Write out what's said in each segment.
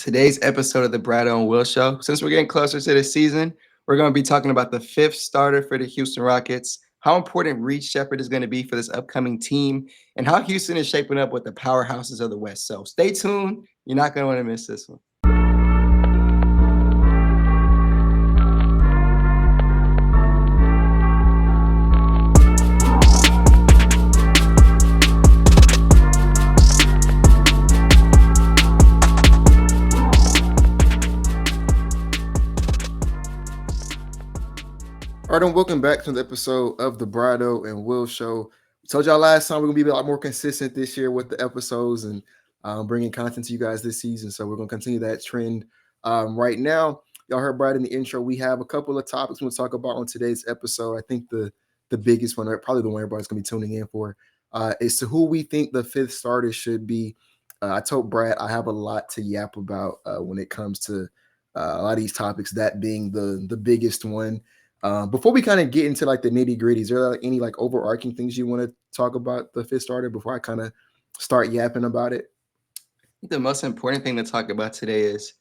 today's episode of the Bradeaux and Will Show. Since we're getting closer to the season, we're going to be talking about the fifth starter for the Houston Rockets, how important Reed Sheppard is going to be for this upcoming team, and how Houston is shaping up with the powerhouses of the West. So stay tuned. You're not going to want to miss this one. All right, and welcome back to the episode of the Bradeaux and Will Show. We told y'all last time we're going to be a lot more consistent this year with the episodes and bringing content to you guys this season. So we're going to continue that trend. Right now, y'all heard Brad in the intro. We have a couple of topics we'll talk about on today's episode. I think the biggest one, or probably the one everybody's going to be tuning in for, is to who we think the fifth starter should be. I told Brad I have a lot to yap about when it comes to a lot of these topics, that being the biggest one. Before we kind of get into like the nitty gritty, is there any like overarching things you want to talk about the fifth starter before I kind of start yapping about it? The most important thing to talk about today is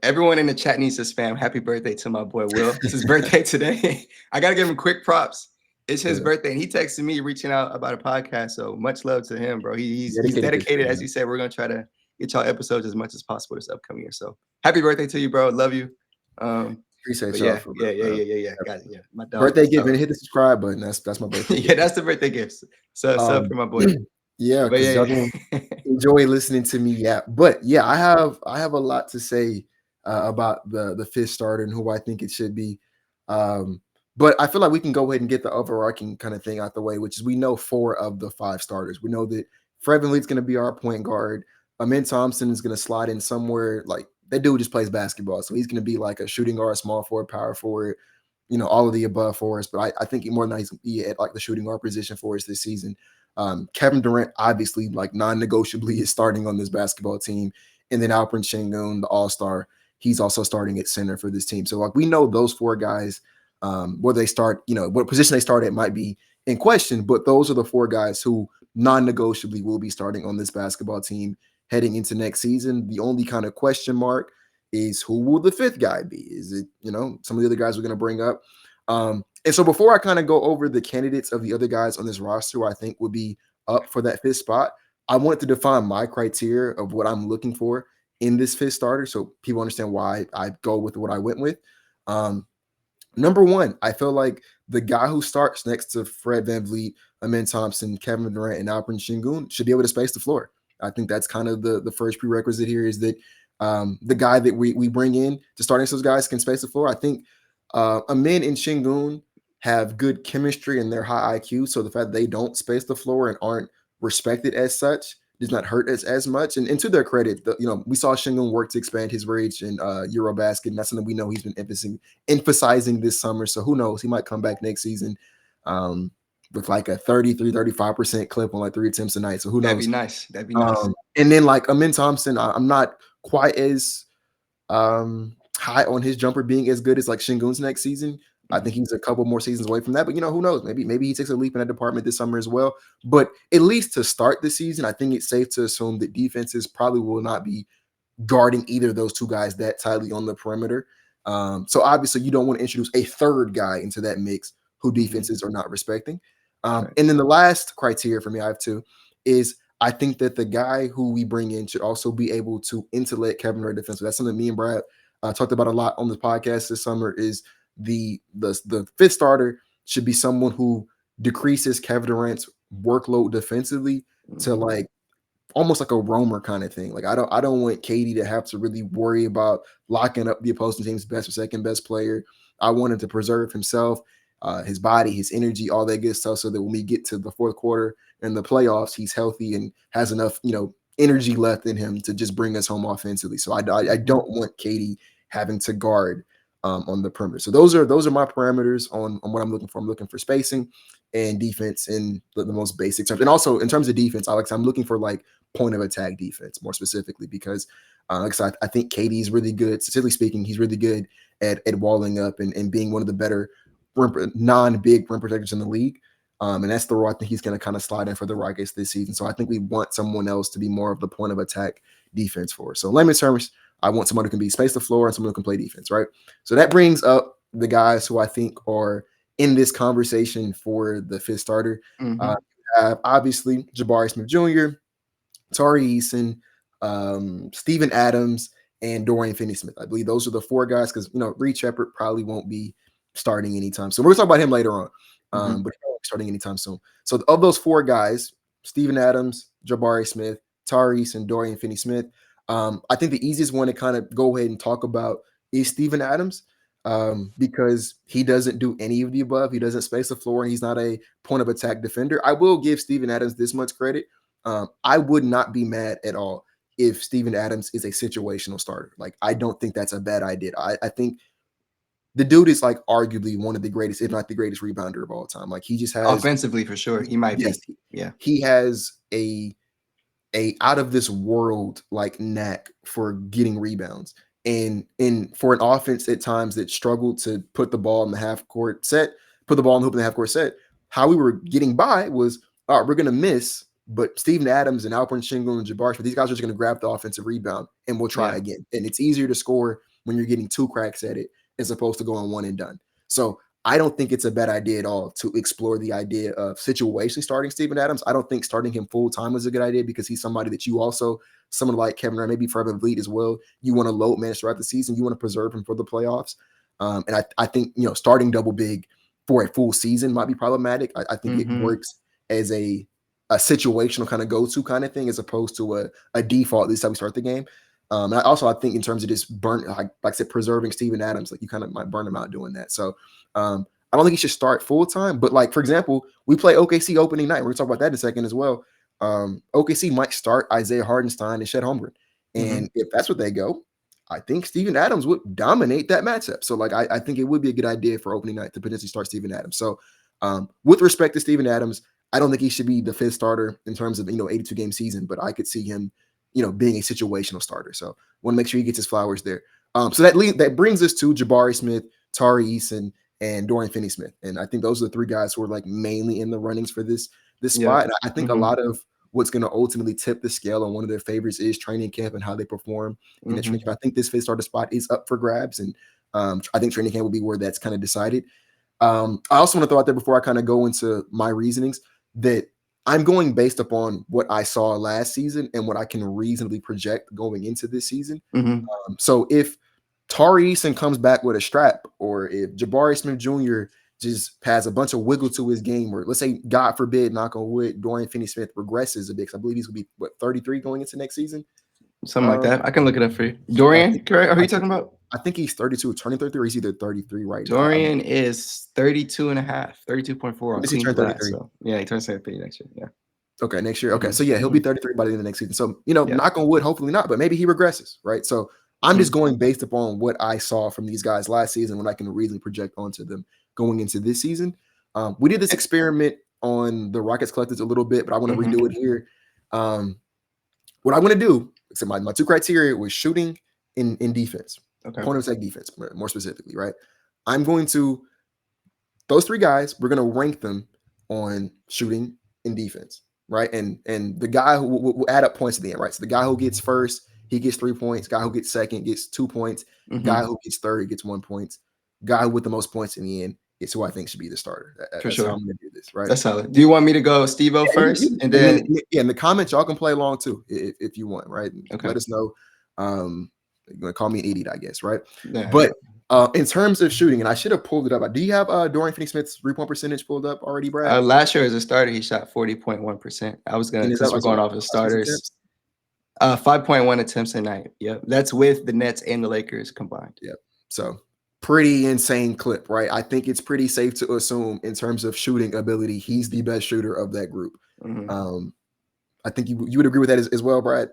everyone in the chat needs to spam happy birthday to my boy Will. It's his birthday today. I got to give him quick props. It's his birthday, and he texted me reaching out about a podcast. So much love to him, bro. He's dedicated, as you said. We're going to try to get y'all episodes as much as possible this upcoming year. So happy birthday to you, bro. Love you. Appreciate y'all. Yeah. Got it. Yeah, my dog. Birthday gift, and hit the subscribe button. That's my birthday. Yeah, that's the birthday gifts. So sub for my boy. Yeah, because y'all enjoy listening to me. Yeah, but yeah, I have a lot to say about the fifth starter and who I think it should be. But I feel like we can go ahead and get the overarching kind of thing out the way, which is we know 4 of the 5 starters. We know that Fred VanVleet's going to be our point guard. Amin Thompson is going to slide in somewhere like. That dude just plays basketball, so he's going to be like a shooting guard, small forward, power forward, all of the above for us. But I think more than that, he's going to be at like the shooting guard position for us this season. Kevin Durant, obviously, like non-negotiably is starting on this basketball team. And then Alperen Sengun, the all-star, he's also starting at center for this team. So like we know those 4 guys, where they start, what position they start at might be in question, but those are the 4 guys who non-negotiably will be starting on this basketball team heading into next season. The only kind of question mark is who will the 5th guy be? Is it, some of the other guys we're going to bring up? And so before I kind of go over the candidates of the other guys on this roster who I think would be up for that 5th spot, I wanted to define my criteria of what I'm looking for in this 5th starter so people understand why I go with what I went with. Number 1, I feel like the guy who starts next to Fred VanVleet, Amin Thompson, Kevin Durant, and Alperen Sengun should be able to space the floor. I think that's kind of the first prerequisite here is that the guy that we bring in to start next to those guys can space the floor. I think Amin and Sengun have good chemistry and they're high IQ, so the fact that they don't space the floor and aren't respected as such does not hurt as much. And to their credit, we saw Sengun work to expand his reach in Eurobasket, and that's something we know he's been emphasizing this summer. So who knows? He might come back next season with like a 33-35% clip on like 3 attempts a night. So who knows? That'd be nice. And then like Amin Thompson, I'm not quite as high on his jumper being as good as like Sengun's next season. I think he's a couple more seasons away from that, but who knows? Maybe he takes a leap in that department this summer as well. But at least to start the season, I think it's safe to assume that defenses probably will not be guarding either of those 2 guys that tightly on the perimeter. So obviously you don't want to introduce a 3rd guy into that mix who defenses are not respecting. And then the last criteria for me, I have 2, is I think that the guy who we bring in should also be able to insulate Kevin Durant defensively. That's something me and Brad talked about a lot on the podcast this summer. Is the 5th starter should be someone who decreases Kevin Durant's workload defensively to like almost like a roamer kind of thing. Like I don't want KD to have to really worry about locking up the opposing team's best or second best player. I want him to preserve himself, his body, his energy, all that good stuff, so that when we get to the 4th quarter and the playoffs, he's healthy and has enough, energy left in him to just bring us home offensively. So I don't want KD having to guard on the perimeter. So those are my parameters on what I'm looking for. I'm looking for spacing and defense in the most basic terms. And also in terms of defense, Alex, I'm looking for like point of attack defense more specifically because like I said, I think KD is really good. Statistically speaking, he's really good at walling up and being one of the better non-big rim protectors in the league. And that's the role I think he's going to kind of slide in for the Rockets this season. So I think we want someone else to be more of the point of attack defense for us. So layman's terms, I want someone who can be space the floor and someone who can play defense, right? So that brings up the guys who I think are in this conversation for the fifth starter. Obviously, Jabari Smith Jr., Tari, Steven Adams, and Dorian Finney-Smith. I believe those are the four guys because, Reed Sheppard probably won't be starting anytime soon. We're going to talk about him later on, but he won't be starting anytime soon. So of those four guys, Steven Adams, Jabari Smith, Tari, and Dorian Finney-Smith, I think the easiest one to kind of go ahead and talk about is Steven Adams because he doesn't do any of the above. He doesn't space the floor, and he's not a point of attack defender. I will give Steven Adams this much credit. I would not be mad at all if Steven Adams is a situational starter. Like, I don't think that's a bad idea. I think the dude is like arguably one of the greatest, if not the greatest rebounder of all time. Like, he just has offensively for sure. He might be. Yeah. He has a out of this world like knack for getting rebounds. And for an offense at times that struggled to put the ball in the half court set, put the ball in the hoop in the half court set, how we were getting by was, all right, we're going to miss, but Steven Adams and Alperen Sengun and Jabari Smith, these guys are just going to grab the offensive rebound and we'll try again. And it's easier to score when you're getting two cracks at it as opposed to going one and done. So I don't think it's a bad idea at all to explore the idea of situationally starting Steven Adams. I don't think starting him full-time is a good idea because he's somebody that you also, someone like Kevin Durant, maybe Fred VanVleet as well, you want to load manage throughout the season. You want to preserve him for the playoffs. And I think, starting double big for a full season might be problematic. I think it works as a situational kind of go-to kind of thing as opposed to a default. This is how we start the game. And I think in terms of just like I said, preserving Steven Adams, like you kind of might burn him out doing that. So I don't think he should start full time. But like, for example, we play OKC opening night. We're gonna talk about that in a second as well. OKC might start Isaiah Hartenstein and Chet Holmgren. And if that's what they go, I think Steven Adams would dominate that matchup. So like I think it would be a good idea for opening night to potentially start Steven Adams. So with respect to Steven Adams, I don't think he should be the fifth starter in terms of 82 game season, but I could see him being a situational starter. So want to make sure he gets his flowers there. So that brings us to Jabari Smith, Tari Eason, and Dorian Finney-Smith. And I think those are the three guys who are like mainly in the runnings for this spot. And I think a lot of what's going to ultimately tip the scale on one of their favorites is training camp and how they perform in the training camp. I think this fifth starter spot is up for grabs. And I think training camp will be where that's kind of decided. I also want to throw out there before I kind of go into my reasonings that I'm going based upon what I saw last season and what I can reasonably project going into this season. So if Tari Eason comes back with a strap, or if Jabari Smith Jr. just has a bunch of wiggle to his game, or let's say, God forbid, knock on wood, Dorian Finney-Smith regresses a bit, because I believe he's going to be, 33 going into next season? Something like that. I can look it up for you. Dorian, correct? Are you talking about? I think he's 32, turning 33, or he's either 33 right now. Dorian is 32 and a half, 32.4 on Does he clean turn glass. 33? So, yeah, he turns 33 next year. Yeah. Okay, next year. Okay, so yeah, he'll be 33 by the end of the next season. So, knock on wood, hopefully not, but maybe he regresses, right? So I'm just going based upon what I saw from these guys last season, what I can reasonably project onto them going into this season. We did this experiment on the Rockets Collectors a little bit, but I want to redo it here. What I want to do, so my two criteria was shooting in defense, point of attack defense, more specifically, right? I'm going to, those three guys, we're going to rank them on shooting in defense, right? And the guy who will add up points at the end, right? So the guy who gets first, he gets 3 points. Guy who gets second gets 2 points. Guy who gets third gets 1 point. Guy with the most points in the end is who I think should be the starter. That's how I'm going to do this, right? That's solid. Do you want me to go Stevo first? And then in the comments, y'all can play along too if you want, right? Let us know. You're going to call me an idiot, I guess, right? Yeah, but in terms of shooting, and I should have pulled it up. Do you have Dorian Finney-Smith's 3-point percentage pulled up already, Brad? Last year as a starter, he shot 40.1%. I was going to, since we're going off of starters, 5.1 attempts a night. Yep. That's with the Nets and the Lakers combined. Yep. So pretty insane clip, right? I think it's pretty safe to assume in terms of shooting ability, he's the best shooter of that group. I think you would agree with that as well, Brad?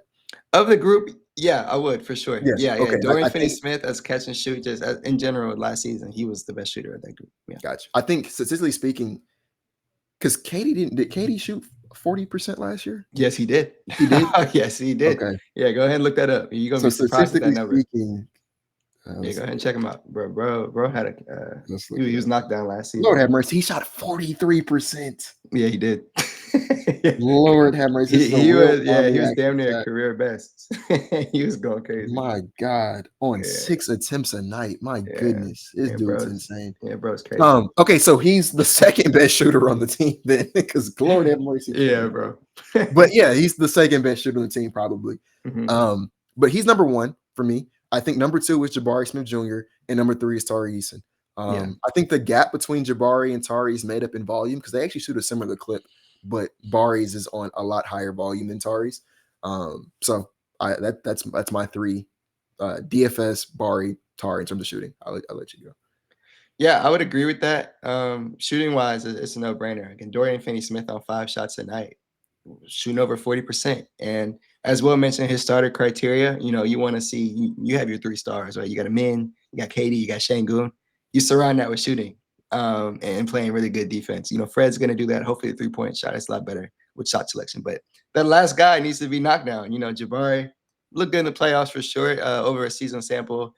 Of the group, yeah, I would for sure. Yes. Yeah. Okay. Dorian Finney-Smith as catch and shoot, just in general, last season, he was the best shooter of that group. Yeah. Gotcha. I think statistically speaking, because did Katie shoot 40% last year? Yes, he did. He did? Yes, he did. Okay. Yeah, go ahead and look that up. You're gonna be surprised at that number. Speaking, yeah, go ahead and check him out, bro. Had a he was knocked down last season. Lord have mercy, he shot 43%. Yeah, he did. Lord have mercy. This is a real He was reaction damn near chat. career best. He was going crazy. My God, on Yeah, 6 attempts a night. My yeah, goodness, this dude's insane. bro's crazy. Okay, so he's the second best shooter on the team then, because Lord have mercy. Yeah, bro. But yeah, he's the second best shooter on the team probably. But he's number 1 for me. I think number 2 is Jabari Smith Jr. and number 3 is Tari Eason. Yeah. I think the gap between Jabari and Tari is made up in volume because they actually shoot a similar clip, but Bari's is on a lot higher volume than Tari's. So that's my 3: DFS, Bari, Tari in terms of shooting. I'll let you go. Yeah, I would agree with that. Shooting wise, it's a no brainer. Again, Dorian Finney-Smith on 5 shots a night, shooting over 40%. And as Will mentioned, his starter criteria, you want to see, you have your 3 stars, right? You got a Min, you got Katie, you got Şengün. You surround that with shooting and playing really good defense. Fred's going to do that. Hopefully the 3-point shot is a lot better with shot selection. But that last guy needs to be knocked down. Jabari looked good in the playoffs for sure over a season sample.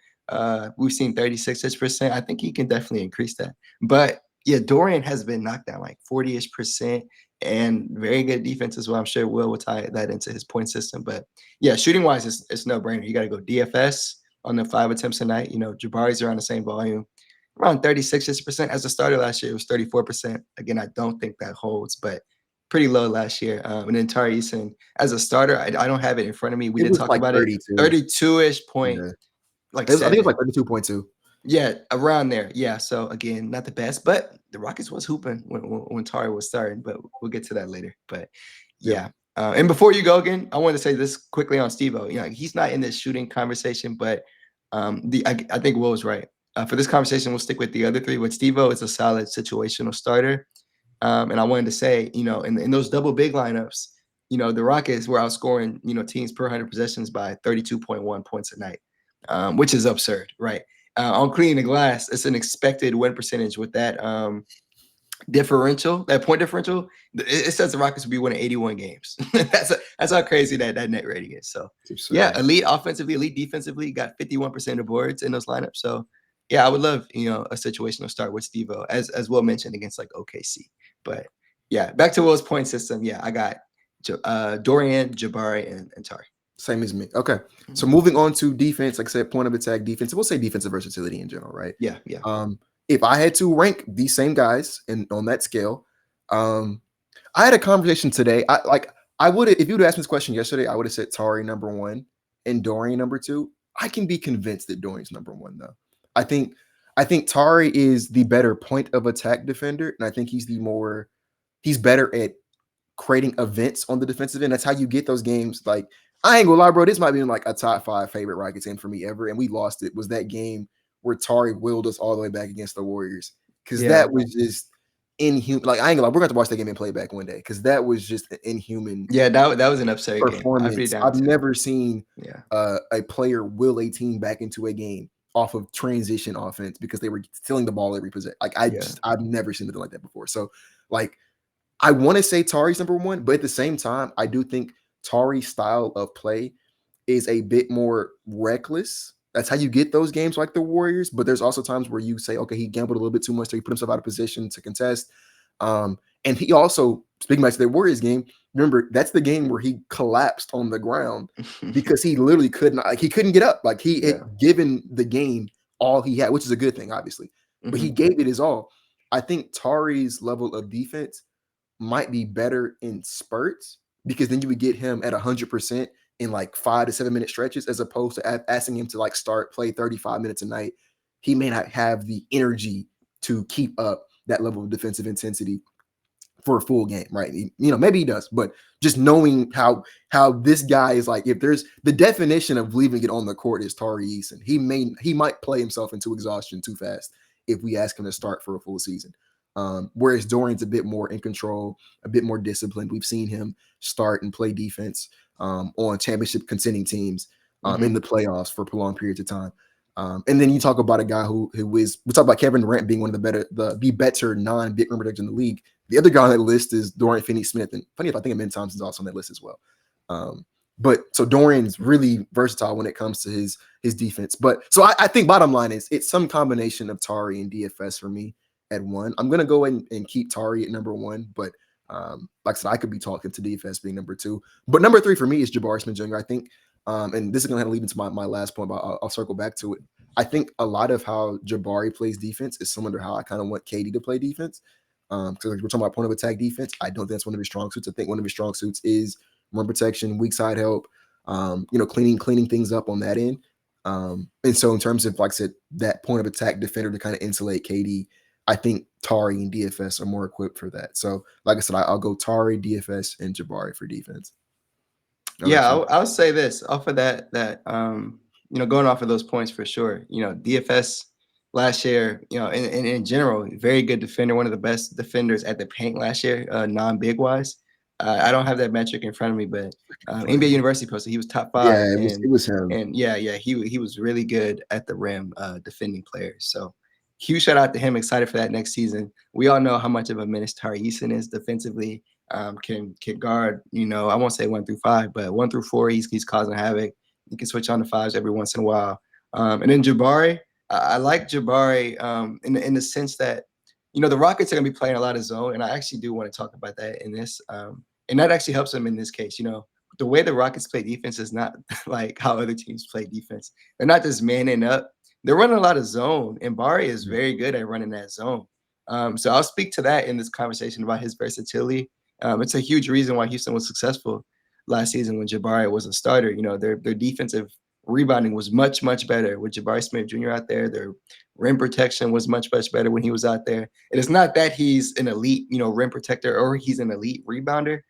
We've seen 36%. I think he can definitely increase that. But yeah, Dorian has been knocked down like 40-ish% and very good defense as well. I'm sure Will tie that into his point system. But yeah, shooting wise, it's no brainer. You got to go DFS on the 5 attempts a night. Jabari's around the same volume, around 36% as a starter last year. It was 34%. Again, I don't think that holds, but pretty low last year. And then Tari Eason as a starter, I don't have it in front of me. We did talk like about 32. 32-ish point. Yeah. Like I think it was like 32.2. Yeah, around there. Yeah. So again, not the best, but the Rockets was hooping when Tari was starting, but we'll get to that later. But yeah. And before you go again, I want to say this quickly on Stevo. He's not in this shooting conversation, but I think Will was right. For this conversation, we'll stick with the other 3. With Stevo, it's a solid situational starter. And I wanted to say, in those double big lineups, the Rockets were outscoring, teams per 100 possessions by 32.1 points a night, which is absurd, right? On cleaning the glass, it's an expected win percentage with that differential, that point differential. It says the Rockets will be winning 81 games. That's how crazy that net rating is. So yeah, elite offensively, elite defensively, got 51% of boards in those lineups. So yeah, I would love a situational start with Stevo, as Will mentioned, against like OKC. But yeah, back to Will's point system. Yeah, I got Dorian, Jabari, and Tari. Same as me. Okay. So moving on to defense, like I said, point of attack defense. We'll say defensive versatility in general, right? Yeah. If I had to rank these same guys on that scale, I had a conversation today. I would have, if you would have asked me this question yesterday, I would have said Tari number 1 and Dorian number 2. I can be convinced that Dorian's number 1 though. I think Tari is the better point of attack defender, and I think he's better at creating events on the defensive end. That's how you get those games. Like, I ain't gonna lie, bro. This might be like a top 5 favorite Rockets game for me ever, and we lost it. Was that game where Tari willed us all the way back against the Warriors? Because that was just inhuman. Like, I ain't gonna lie, we're gonna have to watch that game and play it back one day because that was just an inhuman. Yeah, that was an upsetting performance. Game. I've never seen a player will a team back into a game off of transition offense because they were stealing the ball every possession. Like, I've never seen anything like that before. So, like, I want to say Tari's number 1, but at the same time, I do think Tari's style of play is a bit more reckless. That's how you get those games like the Warriors. But there's also times where you say, okay, he gambled a little bit too much, so he put himself out of position to contest. And he also, speaking back to the Warriors game, remember, that's the game where he collapsed on the ground because he literally he couldn't get up. Like, he had given the game all he had, which is a good thing, obviously. But he gave it his all. I think Tari's level of defense might be better in spurts because then you would get him at 100% in like 5 to 7 minute stretches, as opposed to asking him to like play 35 minutes a night. He may not have the energy to keep up that level of defensive intensity for a full game, right? Maybe he does, but just knowing how this guy is, like, if there's the definition of leaving it on the court is Tari Eason. He might play himself into exhaustion too fast if we ask him to start for a full season. Whereas Dorian's a bit more in control, a bit more disciplined. We've seen him start and play defense on championship contending teams in the playoffs for prolonged periods of time. And then you talk about a guy we talk about Kevin Durant being one of the better non-big rim protectors in the league. The other guy on that list is Dorian Finney-Smith. And funny enough, I think Ben Thompson's also on that list as well. But so Dorian's really versatile when it comes to his defense. But so I think bottom line is it's some combination of Tari and DFS for me at 1. I'm going to go ahead and keep Tari at number 1, but Like I said, I could be talking to defense being number 2, but number 3 for me is Jabari Smith Jr. I think, and this is going to lead into my last point, but I'll circle back to it. I think a lot of how Jabari plays defense is similar to how I kind of want KD to play defense. Because we're talking about point of attack defense. I don't think that's one of his strong suits. I think one of his strong suits is rim protection, weak side help, cleaning things up on that end. And so in terms of, like I said, that point of attack defender to kind of insulate KD, I think Tari and DFS are more equipped for that. So like I said, I'll go Tari, DFS, and Jabari for defense. I'll say this off of that going off of those points for sure. DFS last year, in general, very good defender, one of the best defenders at the paint last year, non-big wise. I don't have that metric in front of me, but NBA University posted he was top 5. Yeah, it was him. And he was really good at the rim, defending players. So huge shout out to him. Excited for that next season. We all know how much of a menace Tari is defensively. Can guard, I won't say 1 through 5, but 1 through 4, he's causing havoc. He can switch on the 5s every once in a while. And then Jabari, I like Jabari in the sense that, the Rockets are going to be playing a lot of zone, and I actually do want to talk about that in this. And that actually helps them in this case. The way the Rockets play defense is not like how other teams play defense. They're not just manning up. They're running a lot of zone, and Bari is very good at running that zone. So I'll speak to that in this conversation about his versatility. It's a huge reason why Houston was successful last season when Jabari was a starter. Their defensive rebounding was much, much better with Jabari Smith Jr. out there. Their rim protection was much, much better when he was out there. And it's not that he's an elite, rim protector or he's an elite rebounder,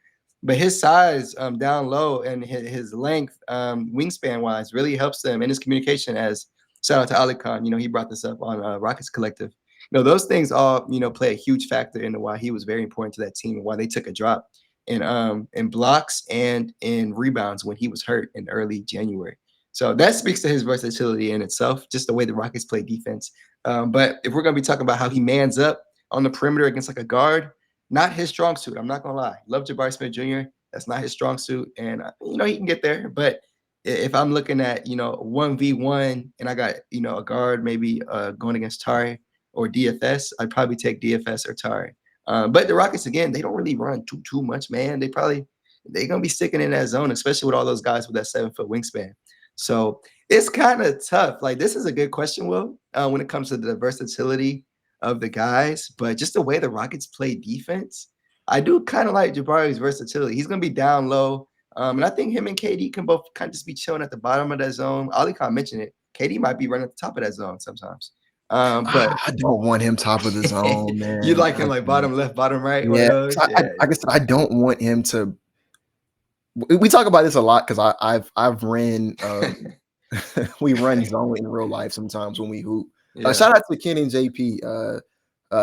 but his size down low and his length, wingspan wise, really helps them in his communication. As shout out to Ali Khan, he brought this up on Rockets Collective. Those things all, play a huge factor into why he was very important to that team and why they took a drop in blocks and in rebounds when he was hurt in early January. So that speaks to his versatility in itself, just the way the Rockets play defense. But if we're going to be talking about how he mans up on the perimeter against like a guard, not his strong suit. I'm not going to lie. Love Jabari Smith Jr. That's not his strong suit. And, he can get there. But if I'm looking at, 1v1 and I got, a guard maybe going against Tari or DFS, I'd probably take DFS or Tari. But the Rockets, again, they don't really run too much, man. They're going to be sticking in that zone, especially with all those guys with that 7-foot wingspan. So it's kind of tough. Like, this is a good question, Will, when it comes to the versatility of the guys, but just the way the Rockets play defense, I do kind of like Jabari's versatility. He's going to be down low. And I think him and KD can both kind of just be chilling at the bottom of that zone. Ali Khan mentioned it. KD might be running at the top of that zone sometimes. But I don't want him top of the zone, man. You like him like bottom left, bottom right? Yeah, I guess I don't want him to. We talk about this a lot because I've ran. We run zone in real life sometimes when we hoop. Shout out to Ken and JP.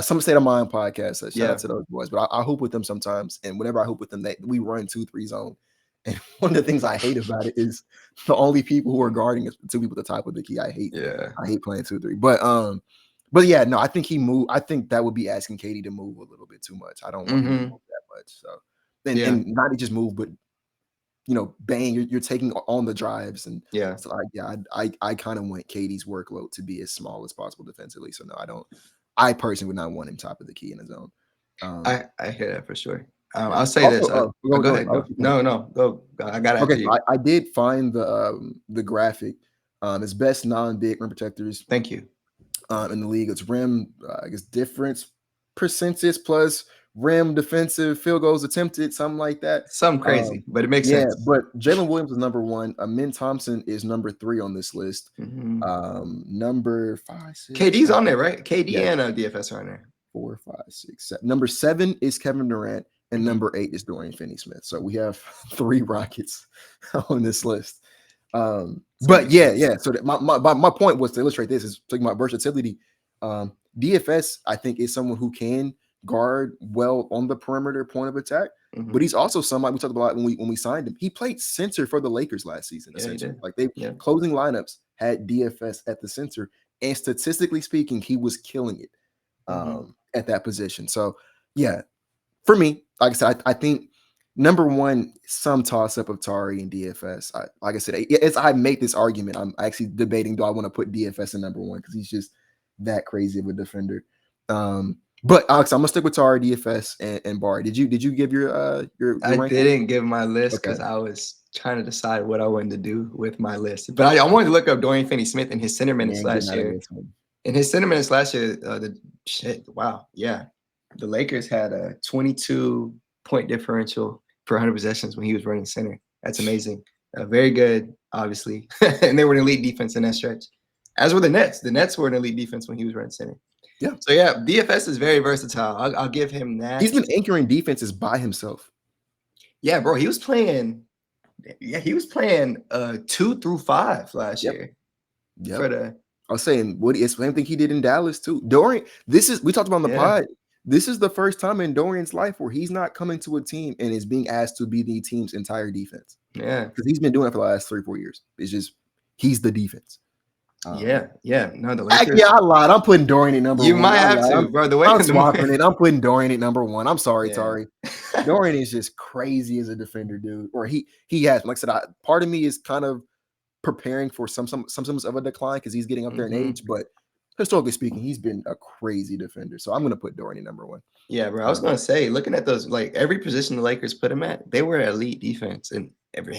Some State of Mind podcast. Shout out to those boys. But I hoop with them sometimes, and whenever I hoop with them, we run 2-3 zone. And one of the things I hate about it is the only people who are guarding is the 2 people at the top of the key. I hate playing 2-3. But yeah, no, I think he moved. I think that would be asking KD to move a little bit too much. I don't want him to move that much. So and not to just move, but bang, you're taking on the drives. And so I kind of want KD's workload to be as small as possible defensively. So no, I don't. I personally would not want him top of the key in the zone. I hear that for sure. I'll say this. Go ahead. Go. I got it. Okay, so I did find the graphic. It's best non-big rim protectors. Thank you. In the league, it's rim, I guess, difference percentage plus rim defensive field goals attempted, something like that. Something crazy, but it makes sense. Yeah, but Jalen Williams is number 1. Min Thompson is number 3 on this list. Number 5, 6. KD's on there, right? KD and DFS are on there. 4, 5, 6, 7. Number 7 is Kevin Durant, and number 8 is Dorian Finney-Smith. So we have 3 Rockets on this list. But yeah. So my point was to illustrate this is talking about versatility. DFS, I think, is someone who can guard well on the perimeter point of attack, but he's also somebody we talked about when we signed him. He played center for the Lakers last season. Essentially, like closing lineups had DFS at the center, and statistically speaking, he was killing it at that position. So yeah, for me, like I said, I think. Number 1, some toss-up of Tari and DFS. Like I said, I make this argument. I'm actually debating, do I want to put DFS in number 1 because he's just that crazy of a defender. But Alex, I'm gonna stick with Tari, DFS, and Bar. Did you give your I ranking? didn't give my list Okay. because I was trying to decide what I wanted to do with my list. But I wanted to look up Dorian Finney-Smith and his center minutes Man, getting last out of year. this one. In his center minutes last year, wow, yeah. The Lakers had a 22-point differential per 100 possessions when he was running center. That's amazing. Very good, obviously. And they were an elite defense in that stretch. As were the Nets. The Nets were an elite defense when he was running center. Yeah. So, yeah, DFS is very versatile. I'll give him that. He's been anchoring defenses by himself. Yeah, bro, he was playing 2 through 5 last year. Yeah. For the I was saying, it's the same thing he did in Dallas too. Dorian, we talked about on the pod. This is the first time in Dorian's life where he's not coming to a team and is being asked to be the team's entire defense. Yeah. Because he's been doing it for the last 3-4 years. It's just he's the defense. Yeah. No, the Lakers. Yeah, I lied. I'm putting Dorian at number 1. You might have to, bro. The way I'm swapping it. I'm putting Dorian at number 1. I'm sorry, Tari. Yeah. Dorian is just crazy as a defender, dude. Or he has, like I said, part of me is kind of preparing for some of a decline because he's getting up there in age, but historically speaking, he's been a crazy defender. So I'm gonna put Dorian at number 1. Yeah, bro. I was gonna say, looking at those, like every position the Lakers put him at, they were elite defense, and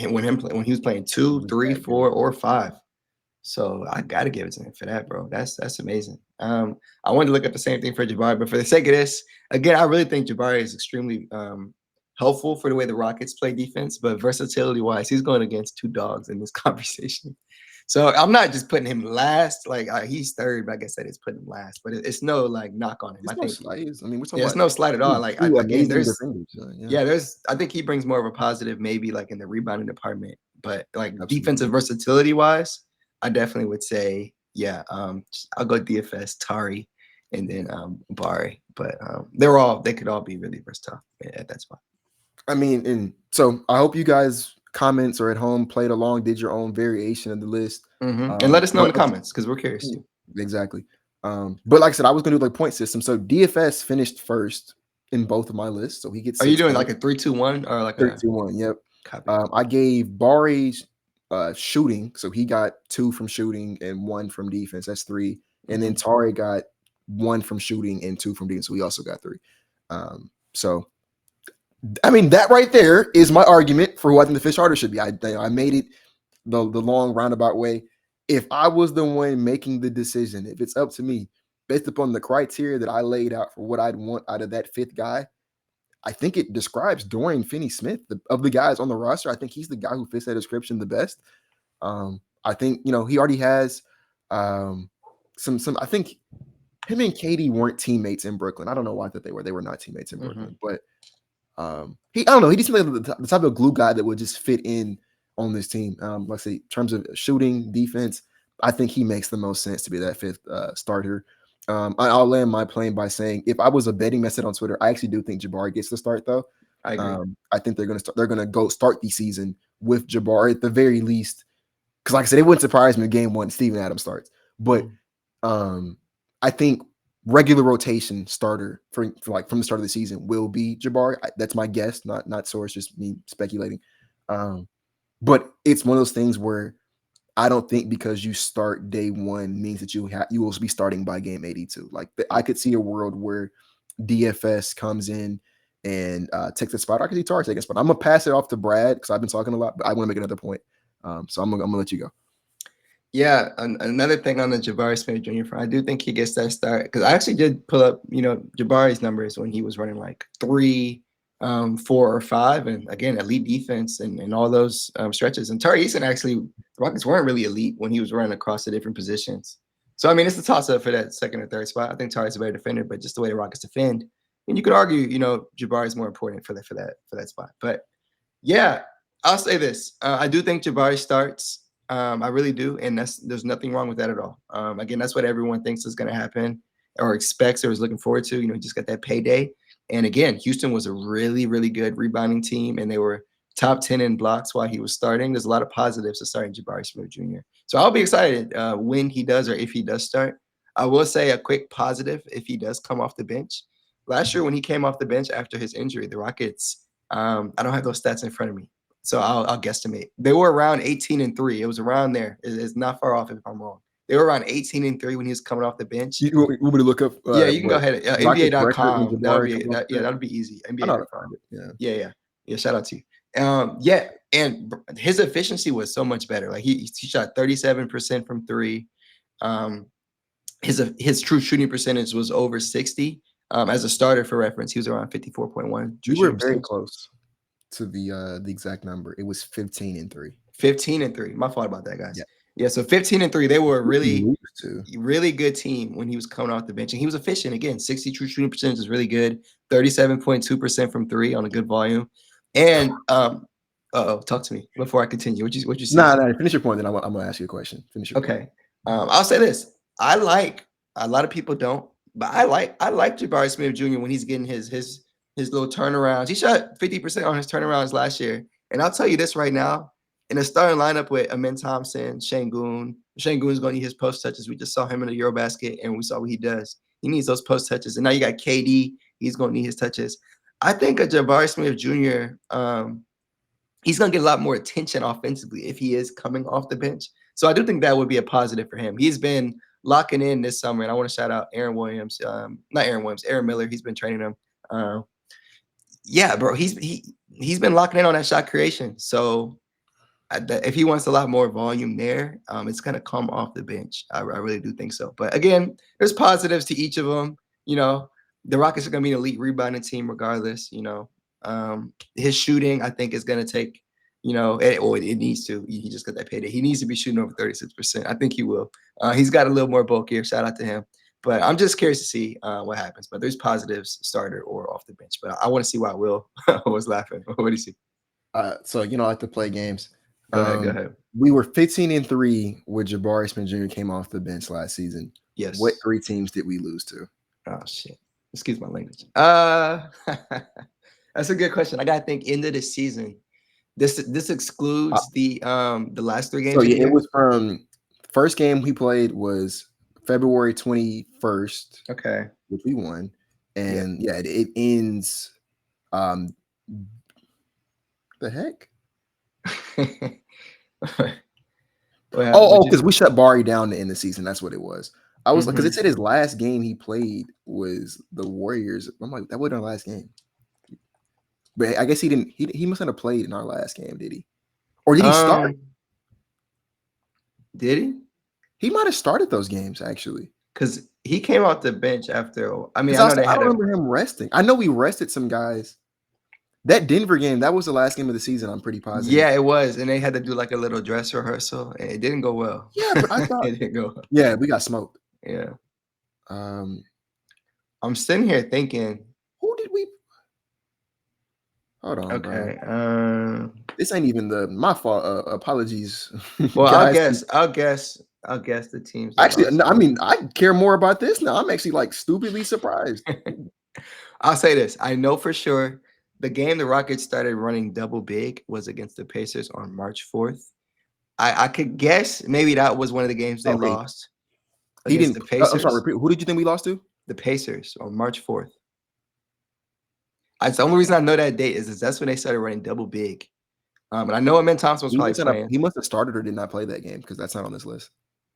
when he was playing 2, 3, 4, or 5. So I gotta give it to him for that, bro. That's amazing. I wanted to look at the same thing for Jabari, but for the sake of this, again, I really think Jabari is extremely helpful for the way the Rockets play defense, but versatility-wise, he's going against 2 dogs in this conversation. So I'm not just putting him last. Like he's third, but like I said, it's putting him last. But it's no like knock on him. It's I think. it's no slight at all. Like again, there's defenders. I think he brings more of a positive, maybe like in the rebounding department. But like defensive versatility-wise, I definitely would say, yeah. I'll go DFS, Tari, and then Bari. But they could all be really versatile at that spot. I mean, and so I hope you guys comments or at home played along, did your own variation of the list, and let us know in the comments because we're curious too. Exactly. But like I said, I was gonna do like point system. So DFS finished first in both of my lists, so he gets. Are you doing like a 3-2-1 or like 3-2-1? Yep. I gave Bari's shooting, so he got 2 from shooting and 1 from defense. That's 3, and then Tari got 1 from shooting and 2 from defense, so we also got 3. So. I mean, that right there is my argument for who I think the fifth starter should be. I made it the long roundabout way. If I was the one making the decision, if it's up to me, based upon the criteria that I laid out for what I'd want out of that 5th guy, I think it describes Dorian Finney-Smith of the guys on the roster. I think he's the guy who fits that description the best. I think he already has some. I think him and Katie weren't teammates in Brooklyn. I don't know why that they were. They were not teammates in Brooklyn, but. I don't know. He just seemed like the type of glue guy that would just fit in on this team. Like I say, in terms of shooting, defense, I think he makes the most sense to be that 5th starter. I'll land my plane by saying, if I was a betting method on Twitter, I actually do think Jabari gets the start, though. I agree. I think they're going to go start the season with Jabari at the very least. Because, like I said, it wouldn't surprise me if game 1 Steven Adams starts. But I think regular rotation starter for like from the start of the season will be Jabari. That's my guess, not source, just me speculating. But it's one of those things where I don't think because you start day 1 means that you will be starting by game 82. Like I could see a world where DFS comes in and takes the spot. I could see Tari taking a spot. I'm gonna pass it off to Brad because I've been talking a lot, but I want to make another point. So I'm gonna let you go. Yeah, another thing on the Jabari Smith Jr. front, I do think he gets that start because I actually did pull up, Jabari's numbers when he was running like 3, 4, or 5, and again, elite defense and all those stretches. And Tari Eason actually, the Rockets weren't really elite when he was running across the different positions. So I mean, it's a toss-up for that 2nd or 3rd spot. I think Tari's a better defender, but just the way the Rockets defend, and you could argue, Jabari's more important for that spot. But yeah, I'll say this: I do think Jabari starts. I really do, and there's nothing wrong with that at all. Again, that's what everyone thinks is going to happen or expects or is looking forward to. Just got that payday. And again, Houston was a really, really good rebounding team, and they were top 10 in blocks while he was starting. There's a lot of positives to starting Jabari Smith Jr. So I'll be excited when he does or if he does start. I will say a quick positive if he does come off the bench. Last year when he came off the bench after his injury, the Rockets, I don't have those stats in front of me, so I'll guesstimate. They were around 18-3. It was around there. It's not far off if I'm wrong. They were around 18-3 when he was coming off the bench. You want me to look up? Yeah, you can go ahead. Rockets record when NBA.com. That would Jabari be comes off the bench? that'll be easy. I know how to NBA.com. find it. Yeah. Shout out to you. Yeah, and his efficiency was so much better. Like he shot 37% from three. His true shooting percentage was over 60. As a starter, for reference, he was around 54.1. You were very close to the exact number. It was 15-3. 15-3. My fault about that, guys. Yeah, so 15-3. They were a really good team when he was coming off the bench. And he was efficient. Again, 60 true shooting percentage is really good. 37.2% from three on a good volume. And talk to me before I continue. What you say? Nah, finish your point, then I'm gonna ask you a question. Finish your point. I'll say this. I like, a lot of people don't, but I like Jabari Smith Jr. when he's getting his little turnarounds. He shot 50% on his turnarounds last year. And I'll tell you this right now, in a starting lineup with Amen Thompson, Şengün is going to need his post touches. We just saw him in the Eurobasket, and we saw what he does. He needs those post touches. And now you got KD. He's going to need his touches. I think a Jabari Smith Jr., he's going to get a lot more attention offensively if he is coming off the bench. So I do think that would be a positive for him. He's been locking in this summer, and I want to shout out Aaron Miller. He's been training him. Yeah, bro, he's been locking in on that shot creation. So if he wants a lot more volume there, it's going to come off the bench. I really do think so. But again, there's positives to each of them. You know, the Rockets are going to be an elite rebounding team regardless. You know, his shooting, I think, is going to take, you know, it needs to. He just got that payday. He needs to be shooting over 36%. I think he will. He's got a little more bulkier. Shout out to him. But I'm just curious to see what happens. But there's positives, starter or off the bench. But I want to see why Will was laughing. What do you see? So, you know, I like to play games. Go ahead. We were 15-3 when Jabari Smith Jr. came off the bench last season. Yes. What three teams did we lose to? Oh, shit. Excuse my language. That's a good question. I got to think end of the season. This excludes the last three games. So, yeah, it was from first game we played was February 21st. Okay. Which we won. And, it ends the heck? Because we shut Barry down to end the season. That's what it was. I was like, because it said his last game he played was the Warriors. I'm like, that wasn't our last game. But I guess he didn't. He must not have played in our last game, did he? Or did he start? Did he? He might have started those games actually. Because he came off the bench after. I mean, I remember him resting. I know we rested some guys. That Denver game, that was the last game of the season. I'm pretty positive. Yeah, it was, and they had to do like a little dress rehearsal, and it didn't go well. Yeah, but I thought it didn't go well. Yeah, we got smoked. Yeah. I'm sitting here thinking, who did we? Hold on. Okay. Bro. This ain't even my fault. Apologies. Well, I'll guess the teams. Actually, no, I mean, I care more about this now. I'm actually like stupidly surprised. I'll say this: I know for sure. The game the Rockets started running double big was against the Pacers on March 4th. I could guess maybe that was one of the games they lost. He didn't. The Pacers. I'm sorry. Repeat. Who did you think we lost to? The Pacers on March 4th. The only reason I know that date is that's when they started running double big. And I know Amen Thompson was probably playing. He must have started or did not play that game because that's not on this list.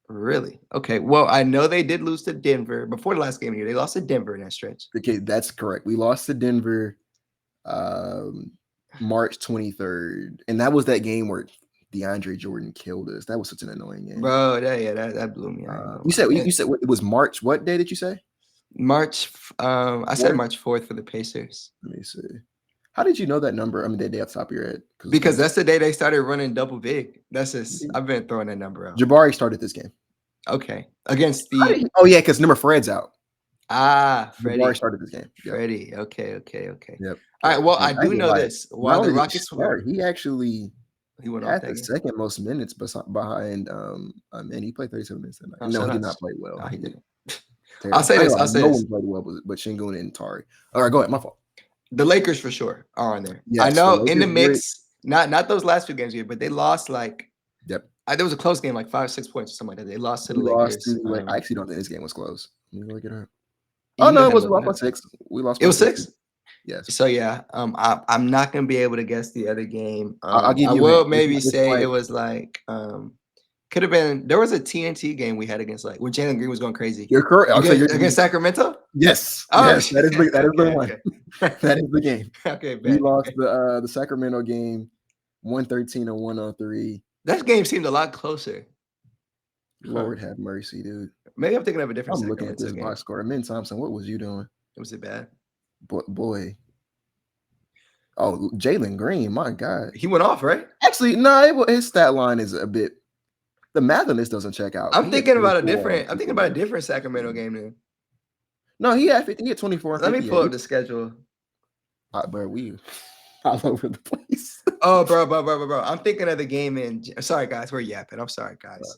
Really? Okay. Well, I know they did lose to Denver before the last game of the year. They lost to Denver in that stretch. Okay, that's correct. We lost to Denver. March 23rd, and that was that game where DeAndre Jordan killed us. That was such an annoying game, bro. That blew me out. You said it was March. What day did you say? March. I said March 4th for the Pacers. Let me see. How did you know that number? I mean, that day off the top of your head. Because that's the day they started running double big. That's just I've been throwing that number out. Jabari started this game. Okay, against the. Oh yeah, because number Fred's out. Freddie. Jabari started this game. Yep. Freddie. Okay. Yep. All right. Well, I do know this. While the Rockets were, he actually went had the second most minutes behind. And he played 37 minutes that night. No, he did not play well. No, he didn't. I'll say this. No one played well, but Şengün and Tari. All right, go ahead. My fault. The Lakers for sure are on there. Yes, I know in the mix. Not those last few games here, but they lost like. Yep. There was a close game, like 5-6 points or something like that. They lost to the Lakers. I actually don't think this game was close. Let me look it up. Oh no, it was lost by 6. We lost. It was 6. Yes. So yeah, I'm not gonna be able to guess the other game. I'll give you. I will maybe say it was like, Could have been. There was a TNT game we had against like when Jalen Green was going crazy. You're correct. Against Sacramento. Yes. Oh, yes. That is the one. Okay. That is the game. Okay, We lost the Sacramento game 113 and 103. That game seemed a lot closer. Lord have mercy, dude. Maybe I'm thinking of a different. I'm looking at this box score. Min Thompson, what was you doing? Was it bad? Boy. Oh, Jalen Green, my God. He went off, right? Actually, no, his stat line is a bit. The math on this doesn't check out. I'm thinking about a different Sacramento game then. No, he had 24. Let me pull up the schedule. Bro, we all over the place. Oh, bro. I'm thinking of the game in. Sorry, guys, we're yapping. I'm sorry, guys.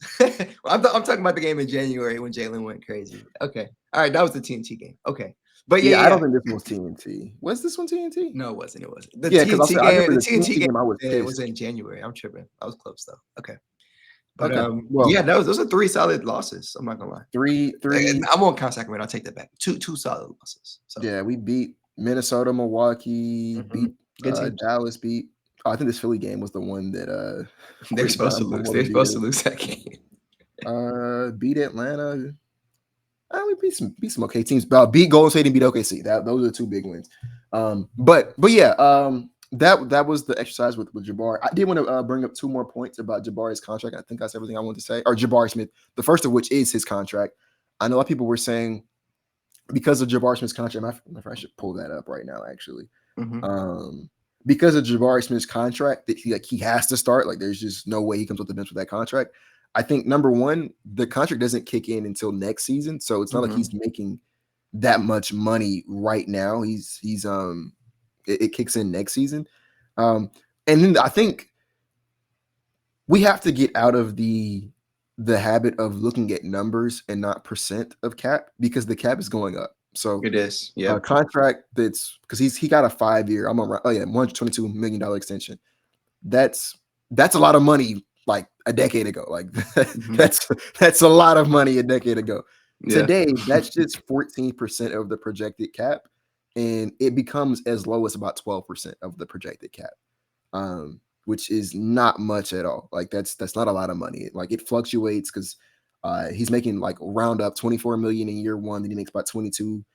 I'm talking about the game in January when Jalen went crazy. Okay, all right, that was the TNT game. Okay, but yeah, I don't think this was TNT. Was this one TNT? No, it wasn't. It wasn't. The TNT game. It was in January. I'm tripping. I was close though. Okay. But those are 3 solid losses. I'm not gonna lie. Three. I won't count Sacramento. I'll take that back. Two solid losses. So. Yeah, we beat Minnesota, Milwaukee, beat Dallas, beat. I think this Philly game was the one that they're supposed to lose. They're supposed to lose that game. Beat Atlanta. We beat some okay teams. Beat Golden State and beat OKC. Those are the 2 big wins. But yeah. That was the exercise with Jabari. I did want to bring up 2 more points about Jabari's contract. I think that's everything I wanted to say. Or Jabari Smith, the first of which is his contract. I know a lot of people were saying because of Jabari Smith's contract, I should pull that up right now, actually. Because of Jabari Smith's contract, that he has to start. Like, there's just no way he comes off the bench with that contract. I think, number one, the contract doesn't kick in until next season. So it's not like he's making that much money right now. It kicks in next season. And then I think we have to get out of the habit of looking at numbers and not percent of cap, because the cap is going up. So it is. Yeah. A contract that's because he got a 5-year, $122 million extension. That's a lot of money like a decade ago. Like that's a lot of money a decade ago. Yeah. Today, that's just 14% of the projected cap. And it becomes as low as about 12% of the projected cap, which is not much at all. Like that's not a lot of money. Like it fluctuates because he's making like round up $24 million in year 1, then he makes about 22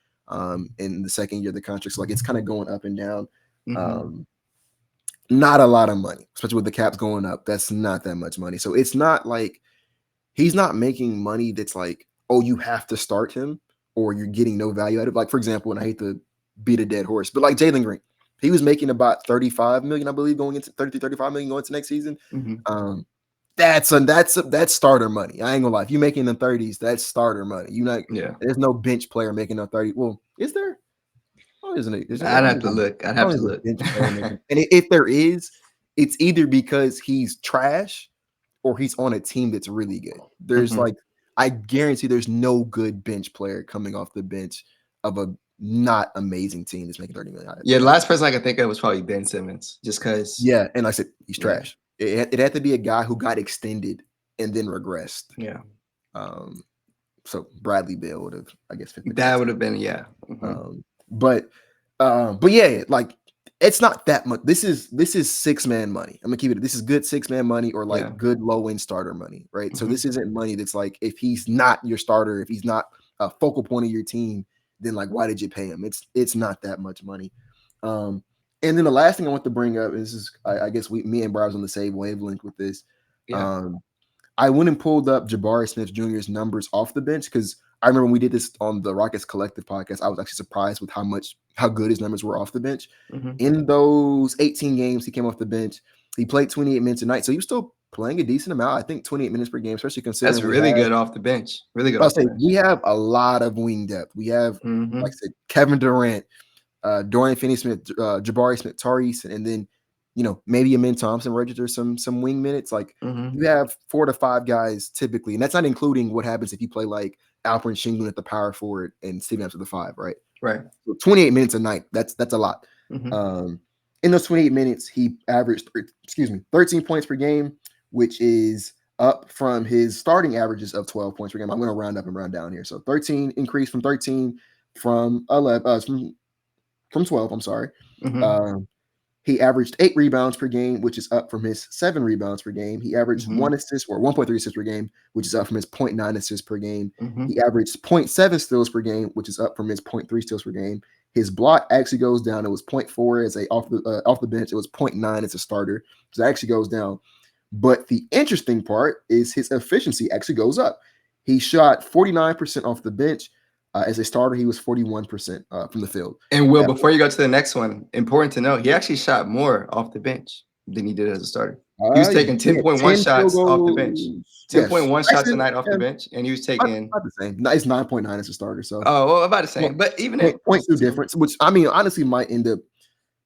in the second year of the contract. So like it's kind of going up and down. Not a lot of money, especially with the caps going up. That's not that much money. So it's not like he's not making money that's like, oh, you have to start him or you're getting no value out of it. Like, for example, and I hate to beat a dead horse, but like Jalen Green, he was making about 35 million, I believe, going into 35 million going into next season. That's starter money. I ain't gonna lie. If you're making the 30s, that's starter money. There's no bench player making a 30. Well, is there? Oh, isn't it? I'd have to look. And if there is, it's either because he's trash or he's on a team that's really good. There's like, I guarantee there's no good bench player coming off the bench of a not amazing team that's making 30 million. Yeah, the last person I could think of was probably Ben Simmons, just because. Yeah, and like I said, he's trash. It had to be a guy who got extended and then regressed. Yeah. So Bradley Beal would have, I guess, fit. That would have been, yeah. But yeah, like it's not that much. This is 6-man money. I'm gonna keep it. This is good 6-man money or like good low end starter money, right? So this isn't money that's like if he's not your starter, if he's not a focal point of your team, then like why did you pay him? It's not that much money. And then the last thing I want to bring up is I guess me and Brad was on the same wavelength with this. Yeah. I went and pulled up Jabari Smith Jr.'s numbers off the bench because I remember when we did this on the Rockets Collective podcast, I was actually surprised with how good his numbers were off the bench. In those 18 games he came off the bench, he played 28 minutes a night, so he was still playing a decent amount. I think 28 minutes per game, especially considering that's really good off the bench. Really good. We have a lot of wing depth. We have, like I said, Kevin Durant, Dorian Finney-Smith, Jabari Smith, Tari, and then maybe Min Thompson register some wing minutes. Like you have 4 to 5 guys typically, and that's not including what happens if you play like Alperen Sengun at the power forward and Steven Adams at the 5, right? Right. So 28 minutes a night. That's a lot. In those 28 minutes, he averaged 13 points per game, which is up from his starting averages of 12 points per game. I'm going to round up and round down here. So 13 increase from 13 from 11 from 12. I'm sorry. He averaged 8 rebounds per game, which is up from his 7 rebounds per game. He averaged 1 assist or 1.3 assists per game, which is up from his 0.9 assists per game. He averaged 0.7 steals per game, which is up from his 0.3 steals per game. His block actually goes down. It was 0.4 as a off the bench. It was 0.9 as a starter. So it actually goes down. But the interesting part is his efficiency actually goes up. He shot 49% off the bench. As a starter, he was 41% from the field. And Will, before you go to the next one, important to know, he actually shot more off the bench than he did as a starter. He was taking 10.1 shots off the bench. 10.1 shots a night off the bench, and he was taking about the same. It's 9.9 as a starter. So well, about the same. But even at 0.2 difference, which I mean, honestly, might end up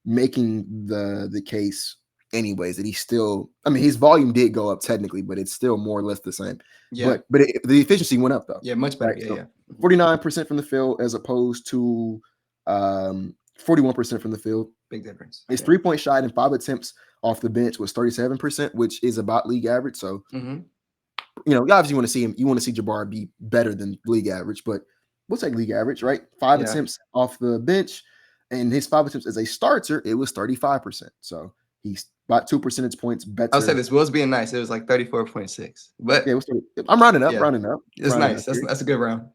making the case anyways that he's still. I mean, his volume did go up technically, but it's still more or less the same. Yeah. But the efficiency went up though. Yeah, much better. Right? Yeah, 49% from the field as opposed to 41% from the field. Big difference. His 3-point shot in 5 attempts off the bench was 37%, which is about league average. So, you obviously want to see him. You want to see Jabari be better than league average, but we'll take league average, right? 5 attempts off the bench, and his 5 attempts as a starter, it was 35%. So he's about 2 percentage points better. I'll say this: Will's being nice. It was like 34.6, but yeah, I'm rounding up. Rounding up. It's nice. That's a good round.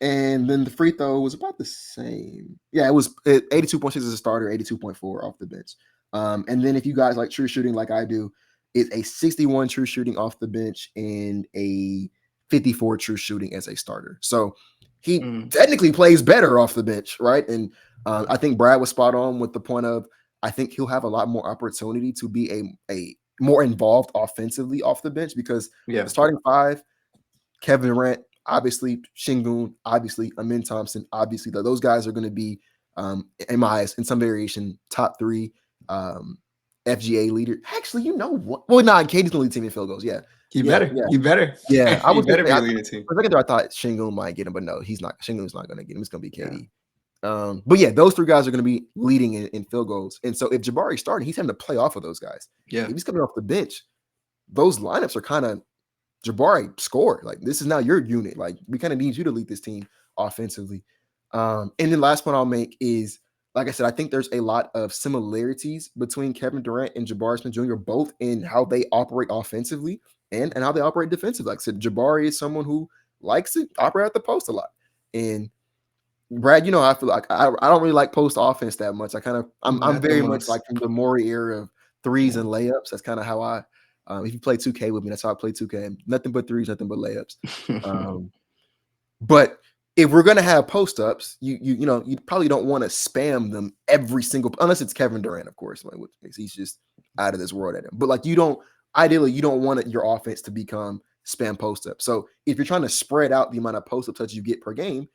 And then the free throw was about the same. Yeah, it was 82.6 as a starter, 82.4 off the bench. And then if you guys like true shooting like I do, it's a 61 true shooting off the bench and a 54 true shooting as a starter. So he technically plays better off the bench, right? And I think Brad was spot on with the point of I think he'll have a lot more opportunity to be a more involved offensively off the bench because the starting 5, Kevin Durant, obviously, Şengün, obviously, Amin Thompson, obviously, those guys are going to be, in my eyes, in some variation, top 3 FGA leader. Actually, you know what? Well, KD's going to lead the team in field goals. Yeah. You better. Yeah. I was better be leading the team. For a second there, I thought Şengün might get him, but no, he's not. Şengün's not going to get him. It's going to be KD. But yeah, those 3 guys are going to be leading in field goals. And so if Jabari's starting, he's having to play off of those guys. Yeah. If he's coming off the bench, those lineups are kind of Jabari score. Like this is now your unit. Like we kind of need you to lead this team offensively. And then last point I'll make is, like I said, I think there's a lot of similarities between Kevin Durant and Jabari Smith Jr. both in how they operate offensively and how they operate defensively. Like I said, Jabari is someone who likes to operate at the post a lot. And Brad, I feel like I don't really like post offense that much. I'm very much like from the Morey era of threes and layups. That's kind of how I. If you play 2K with me, that's how I play 2K. Nothing but threes, nothing but layups. But if we're gonna have post ups, you probably don't want to spam them every single, unless it's Kevin Durant, of course, like he's just out of this world at him. But like you don't want your offense to become spam post up. So if you're trying to spread out the amount of post up touches you get per game,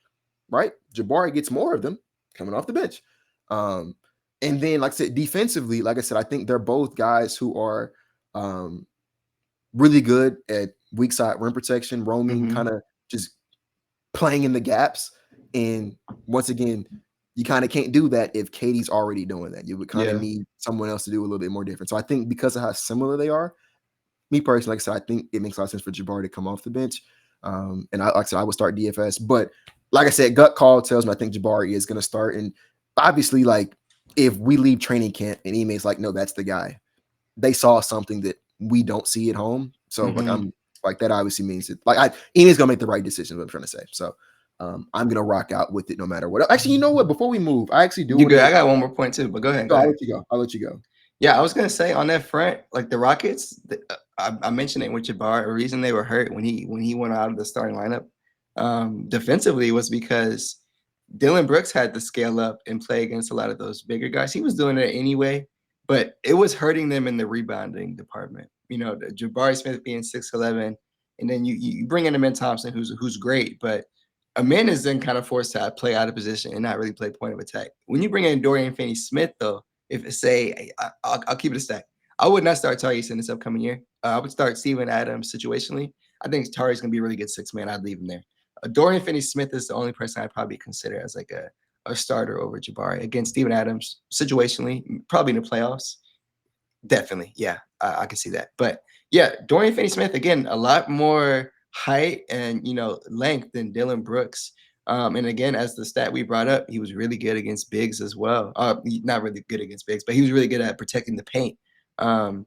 right? Jabari gets more of them coming off the bench. And then, like I said, defensively, like I said, I think they're both guys who are really good at weak side rim protection, roaming, kind of just playing in the gaps. And once again, you kind of can't do that if KD's already doing that. You would kind of need someone else to do a little bit more different. So I think because of how similar they are, me personally, like I said, I think it makes a lot of sense for Jabari to come off the bench. And like I said, I would start DFS. But like I said, gut call tells me I think Jabari is going to start. And obviously, like if we leave training camp and Ime's like, no, that's the guy. They saw something that we don't see at home. So like I'm like that obviously means it. Like Ime's gonna make the right decision. What I'm trying to say. So I'm gonna rock out with it no matter what. Actually, you know what? Before we move, I actually do. You good? I got one more point too, but go ahead. I'll let you go. Yeah, I was gonna say on that front, like the Rockets, I mentioned it with Jabari. The reason they were hurt when he went out of the starting lineup defensively was because Dylan Brooks had to scale up and play against a lot of those bigger guys. He was doing it anyway, but it was hurting them in the rebounding department. The Jabari Smith being 6'11", and then you bring in Amin Thompson, who's great, but Amin is then kind of forced to play out of position and not really play point of attack. When you bring in Dorian Finney-Smith, though, I'll keep it a stack. I would not start Tari in this upcoming year. I would start Steven Adams situationally. I think Tari's going to be a really good 6-man. I'd leave him there. Dorian Finney-Smith is the only person I'd probably consider as like a starter over Jabari. Against Steven Adams, situationally, probably in the playoffs. Definitely, yeah, I can see that. But yeah, Dorian Finney-Smith, again, a lot more height and length than Dylan Brooks. And again, as the stat we brought up, he was really good against bigs as well. Not really good against bigs, but he was really good at protecting the paint. And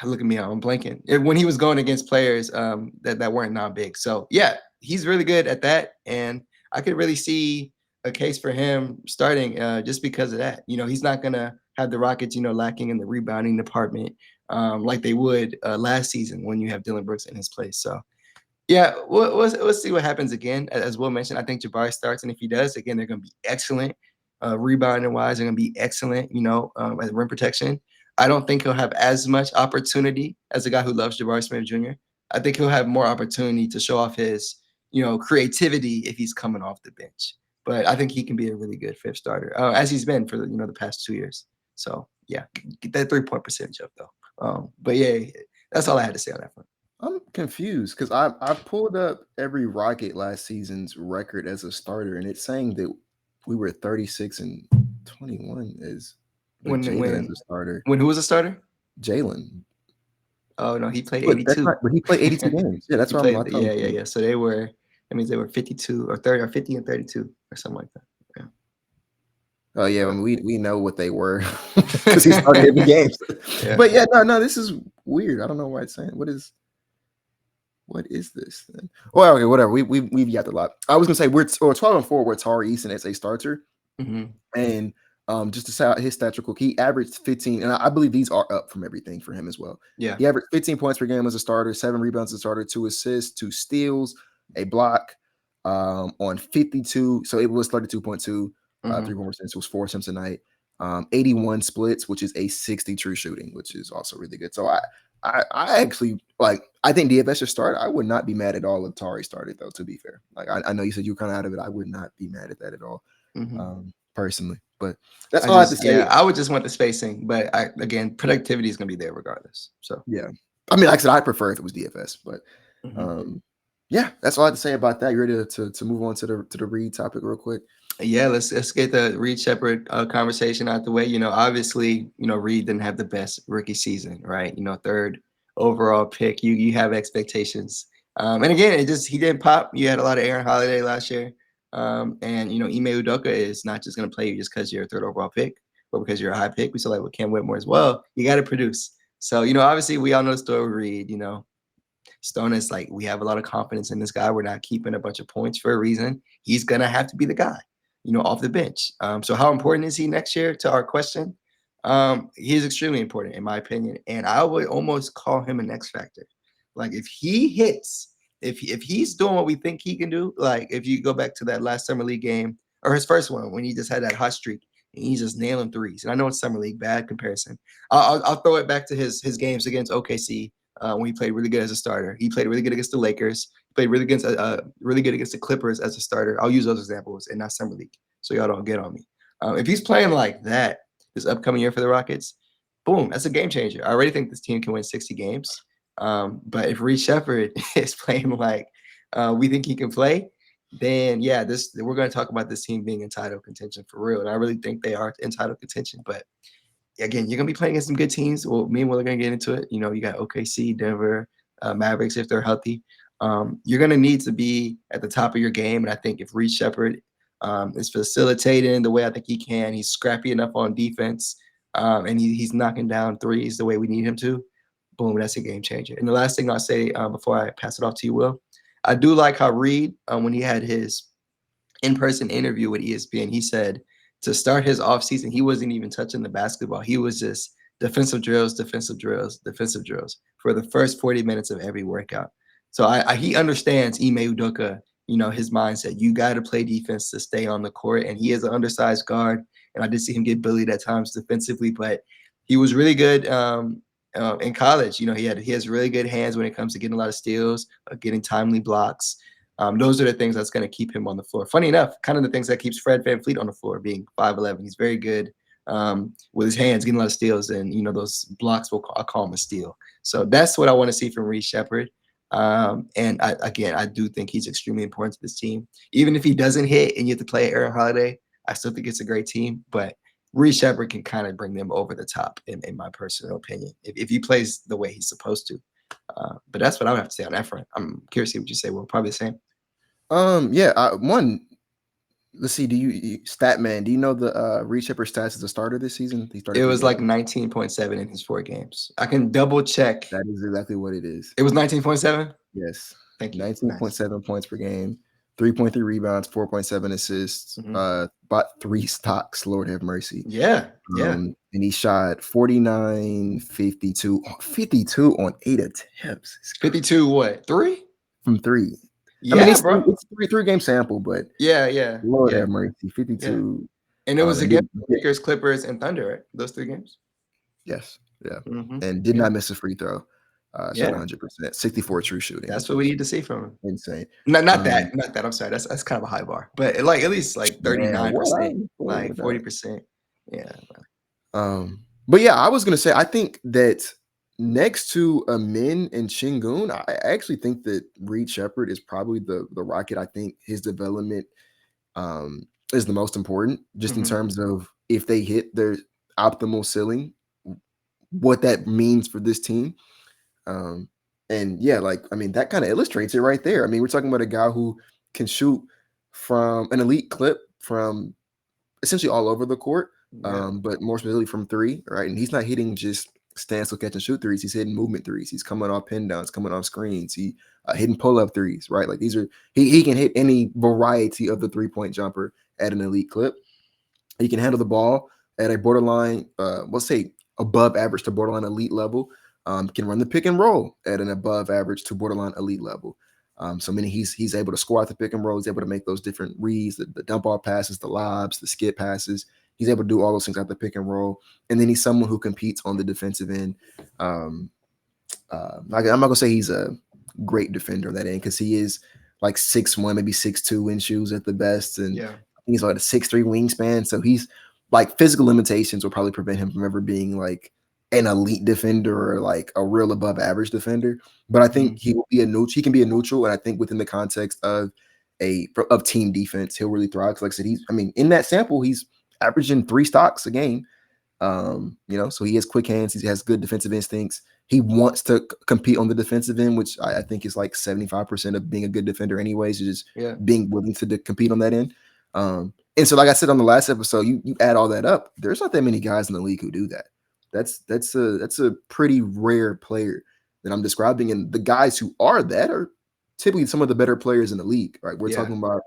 look at me, I'm blanking. When he was going against players that weren't non-big. So yeah, he's really good at that, and I could really see a case for him starting just because of that. He's not gonna have the Rockets, lacking in the rebounding department like they would last season when you have Dylan Brooks in his place. So yeah, we'll see what happens again. As Will mentioned, I think Jabari starts, and if he does, again, they're going to be excellent. Rebounding wise, they're going to be excellent, as rim protection. I don't think he'll have as much opportunity as a guy who loves Jabari Smith Jr. I think he'll have more opportunity to show off his, creativity if he's coming off the bench. But I think he can be a really good fifth starter, as he's been for the past 2 years. So yeah, get that 3-point percentage up though. But yeah, that's all I had to say on that front. I'm confused because I pulled up every Rocket last season's record as a starter, and it's saying that we were 36-21 as Jalen as a starter. When who was a starter? Jalen. Oh no, he played 82. But he played 82 games. Yeah, that's what I'm talking about. Yeah. So that means they were 52 or 30 or 50 and 32 or something like that. Yeah. Oh yeah, I mean, we know what they were because he started every game. Yeah. But yeah, no, this is weird. I don't know why it's saying what is this then? Well, okay, whatever. We've got a lot. I was gonna say we're 12-4 with Tari Eason as a starter, and just to say his stats real quick, he averaged 15, and I believe these are up from everything for him as well. Yeah, he averaged 15 points per game as a starter, 7 rebounds as a starter, 2 assists, 2 steals, a block, on 52. So it was 32.2 3-point percentage. It was 4 attempts a night, 81 splits, which is a 60 true shooting, which is also really good. So I actually I think DFS should start. I would not be mad at all if Tari started, though, to be fair. I know you said you were kind of out of it. I would not be mad at that at all, personally. But that's all I have to say. Yeah, I would just want the spacing. But again, productivity is going to be there regardless. So yeah. I mean, like I said, I prefer if it was DFS. But yeah, that's all I have to say about that. You ready to move on to the Reed topic real quick? Yeah, let's get the Reed Sheppard conversation out the way. Obviously, Reed didn't have the best rookie season, right? 3rd overall pick. You have expectations. And again, he didn't pop. You had a lot of Aaron Holiday last year. And Ime Udoka is not just going to play you just because you're a 3rd overall pick, but because you're a high pick. We saw that with Cam Whitmore as well. You got to produce. So, obviously we all know the story with Reed, Stone is we have a lot of confidence in this guy. We're not keeping a bunch of points for a reason. He's going to have to be the guy, off the bench. So how important is he next year to our question? He is extremely important in my opinion. And I would almost call him an X factor. If he hits, if he's doing what we think he can do, if you go back to that last Summer League game or his first one when he just had that hot streak and he's just nailing threes. And I know it's Summer League, bad comparison. I'll throw it back to his games against OKC when he played really good as a starter. He played really good against the Lakers. Played really good against the Clippers as a starter. I'll use those examples and not Summer League, so y'all don't get on me. If he's playing like that this upcoming year for the Rockets, boom, that's a game changer. I already think this team can win 60 games. But if Reed Sheppard is playing like we think he can play, then yeah, we're going to talk about this team being in title contention for real. And I really think they are in title contention. But again, you're going to be playing against some good teams. Well, me and Will are going to get into it. You got OKC, Denver, Mavericks if they're healthy. You're going to need to be at the top of your game. And I think if Reed Sheppard is facilitating the way I think he can, he's scrappy enough on defense, and he's knocking down threes the way we need him to, boom, that's a game changer. And the last thing I'll say before I pass it off to you, Will, I do like how Reed, when he had his in-person interview with ESPN, he said to start his offseason, he wasn't even touching the basketball. He was just defensive drills for the first 40 minutes of every workout. So he understands Ime Udoka, his mindset. You got to play defense to stay on the court. And he is an undersized guard. And I did see him get bullied at times defensively, but he was really good in college. He has really good hands when it comes to getting a lot of steals, getting timely blocks. Those are the things that's going to keep him on the floor. Funny enough, kind of the things that keeps Fred VanVleet on the floor, being 5'11". He's very good with his hands, getting a lot of steals, and those blocks I'll call him a steal. So that's what I want to see from Reed Sheppard. And I do think he's extremely important to this team. Even if he doesn't hit and you have to play Aaron Holiday, I still think it's a great team. But Reed Sheppard can kind of bring them over the top, in my personal opinion, if he plays the way he's supposed to. But that's what I would have to say on that front. I'm curious to see what you say. Well, probably the same. Yeah. One. Let's see. Statman? Do you know the Reed Sheppard stats as a starter this season? He started It 3 was like games. 19.7 in his 4 games. I can double check. That is exactly what it is. It was 19.7. Yes. Thank you. Nice. 19.7 points per game, 3.3 rebounds, 4.7 assists, about 3 stocks. Lord have mercy. Yeah. Yeah. And he shot 49, 52 on 8 attempts. 52 what? 3? From 3. Yeah, I mean, it's bro. three-game sample, but Yeah. Lord Yeah. have mercy, 52. Yeah. And it was And against Lakers, Clippers, and Thunder, right? Those 3 games. yes, yeah, Mm-hmm. and did not miss a free throw. Shot Yeah. 100%, 64 true shooting. That's what we need to see from him. Insane. Not that. I'm sorry. That's kind of a high bar, but like at least like 39%, like 40%. Yeah. But yeah, I was gonna say I think that next to Min and Shingun, I actually think that Reed Sheppard is probably the Rocket. I think his development is the most important, just in terms of if they hit their optimal ceiling, what that means for this team. And yeah, like I mean, that kind of illustrates it right there. I mean, we're talking about a guy who can shoot from an elite clip from essentially all over the court, but more specifically from 3, right? And he's not hitting just stand still catch and shoot threes. He's hitting movement threes. He's coming off pin downs, coming off screens. He hitting pull up threes, right? Like these are he can hit any variety of the 3-point jumper at an elite clip. He can handle the ball at a borderline, let's say above average to borderline elite level. Can run the pick and roll at an above average to borderline elite level. So meaning he's able to score out the pick and roll. He's able to make those different reads, the dump off passes, the lobs, the skip passes. He's able to do all those things out the pick and roll. And then he's someone who competes on the defensive end. I'm not gonna say he's a great defender on that end because he is like 6'1", maybe 6'2" in shoes at the best, and he's like a 6'3" wingspan. So he's like physical limitations will probably prevent him from ever being like an elite defender or like a real above average defender. But I think he will be a neutral. He can be a neutral, and I think within the context of team defense, he'll really thrive. Like I said, in that sample, he's averaging 3 stocks a game. So he has quick hands. He has good defensive instincts. He wants to compete on the defensive end, which I think is like 75% of being a good defender anyways, is just being willing to compete on that end. And so like I said on the last episode, you add all that up, there's not that many guys in the league who do that. That's a pretty rare player that I'm describing. And the guys who are that are typically some of the better players in the league, right? We're talking about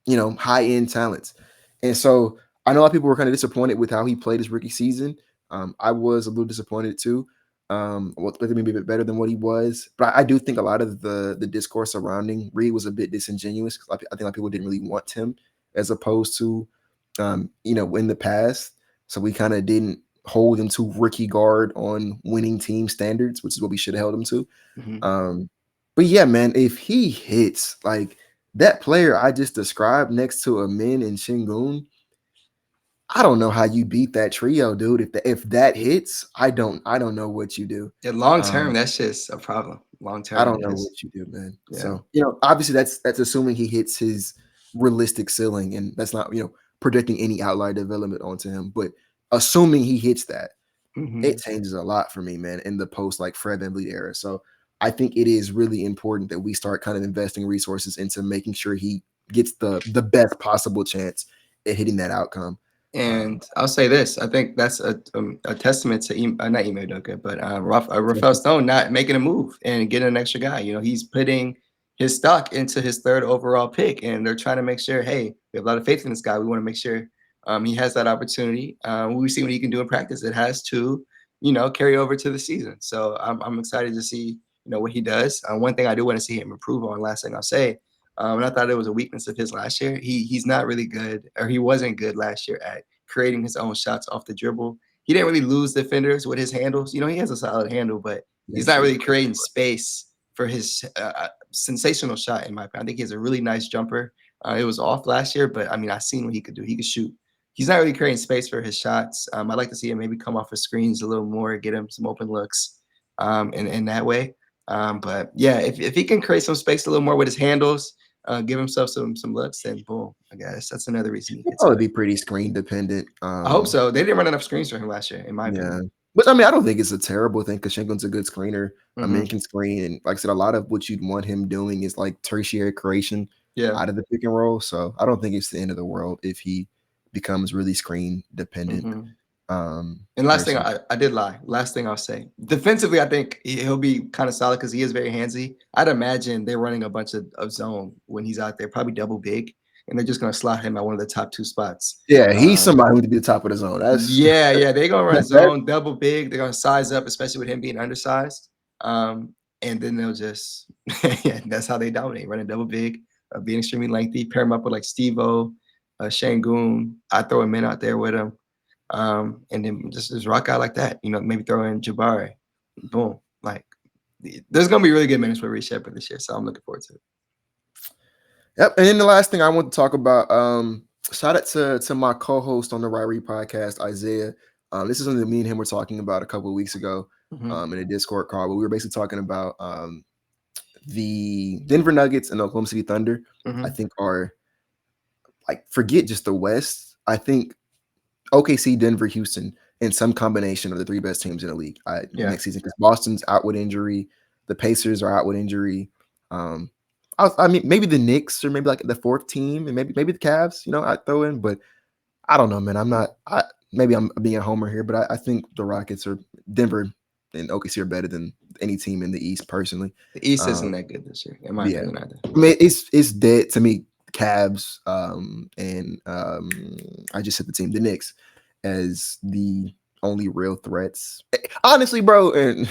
high-end talents. And so I know a lot of people were kind of disappointed with how he played his rookie season. I was a little disappointed too. Maybe a bit better than what he was, but I do think a lot of the discourse surrounding Reed was a bit disingenuous. I think a lot of people didn't really want him as opposed to, in the past. So we kind of didn't hold him to rookie guard on winning team standards, which is what we should have held him to. But yeah, man, if he hits like that player I just described next to Min and Shingun, I don't know how you beat that trio, dude. If that hits, I don't know what you do. Yeah, long term, that's just a problem. Long term, I don't know what you do, man. Yeah. So obviously that's assuming he hits his realistic ceiling, and that's not predicting any outlier development onto him. But assuming he hits that, it changes a lot for me, man. In the post like Fred VanVleet era, so I think it is really important that we start kind of investing resources into making sure he gets the best possible chance at hitting that outcome. And I'll say this: I think that's a testament to not Ime Udoka, but Rafael Stone not making a move and getting an extra guy. He's putting his stock into his 3rd overall pick, and they're trying to make sure, hey, we have a lot of faith in this guy. We want to make sure he has that opportunity. We see what he can do in practice. It has to, carry over to the season. So I'm excited to see, what he does. One thing I do want to see him improve on. Last thing I'll say. And I thought it was a weakness of his last year. He's not really good, or he wasn't good last year at creating his own shots off the dribble. He didn't really lose defenders with his handles. He has a solid handle, but he's not really creating space for his sensational shot, in my opinion. I think he has a really nice jumper. It was off last year, but I've seen what he could do. He could shoot. He's not really creating space for his shots. I'd like to see him maybe come off his screens a little more, get him some open looks in that way. But yeah, if he can create some space a little more with his handles, give himself some looks, then boom, I guess that's another reason he could probably be pretty screen dependent. I hope so. They didn't run enough screens for him last year, in my opinion. But I mean, I don't think it's a terrible thing because Shengun's a good screener. A man Mhm. can screen, and like I said, a lot of what you'd want him doing is like tertiary creation Yeah. out of the pick and roll. So I don't think it's the end of the world if he becomes really screen dependent. Mhm. And last thing, Personally. I did lie. Last thing I'll say, defensively, I think he'll be kind of solid because he is very handsy. I'd imagine they're running a bunch of zone when he's out there, probably double big, and they're just going to slot him at one of the top two spots. Yeah, he's somebody who would be the top of the zone. That's Yeah, they're gonna run that, zone double big. They're gonna size up, especially with him being undersized. And then they'll just yeah, that's how they dominate, running double big, being extremely lengthy. Pair him up with like Stevo, Shangoon. I throw a man out there with him, and then just rock out like that. You know, maybe throw in Jabari. Boom, like there's gonna be really good minutes with Sheppard this year, so I'm looking forward to it. Yep. And then the last thing I want to talk about, shout out to my co-host on the Ryrie podcast, Isaiah. This is something that me and him were talking about a couple of weeks ago in a Discord call, but we were basically talking about the Denver Nuggets and the Oklahoma City Thunder. I think are like, forget just the West. I think OKC, Denver, Houston, and some combination of the three best teams in the league next season, because Boston's out with injury, the Pacers are out with injury. I mean, maybe the Knicks or maybe like the fourth team, and maybe the Cavs. You know, I throw in, but I don't know, man. Maybe I'm being a homer here, but I think the Rockets or Denver and OKC are better than any team in the East. Personally, The East isn't that good this year, in my opinion. Either. I mean, it's dead to me. Cavs and I just said the team, the Knicks, as the only real threats. Honestly, bro, and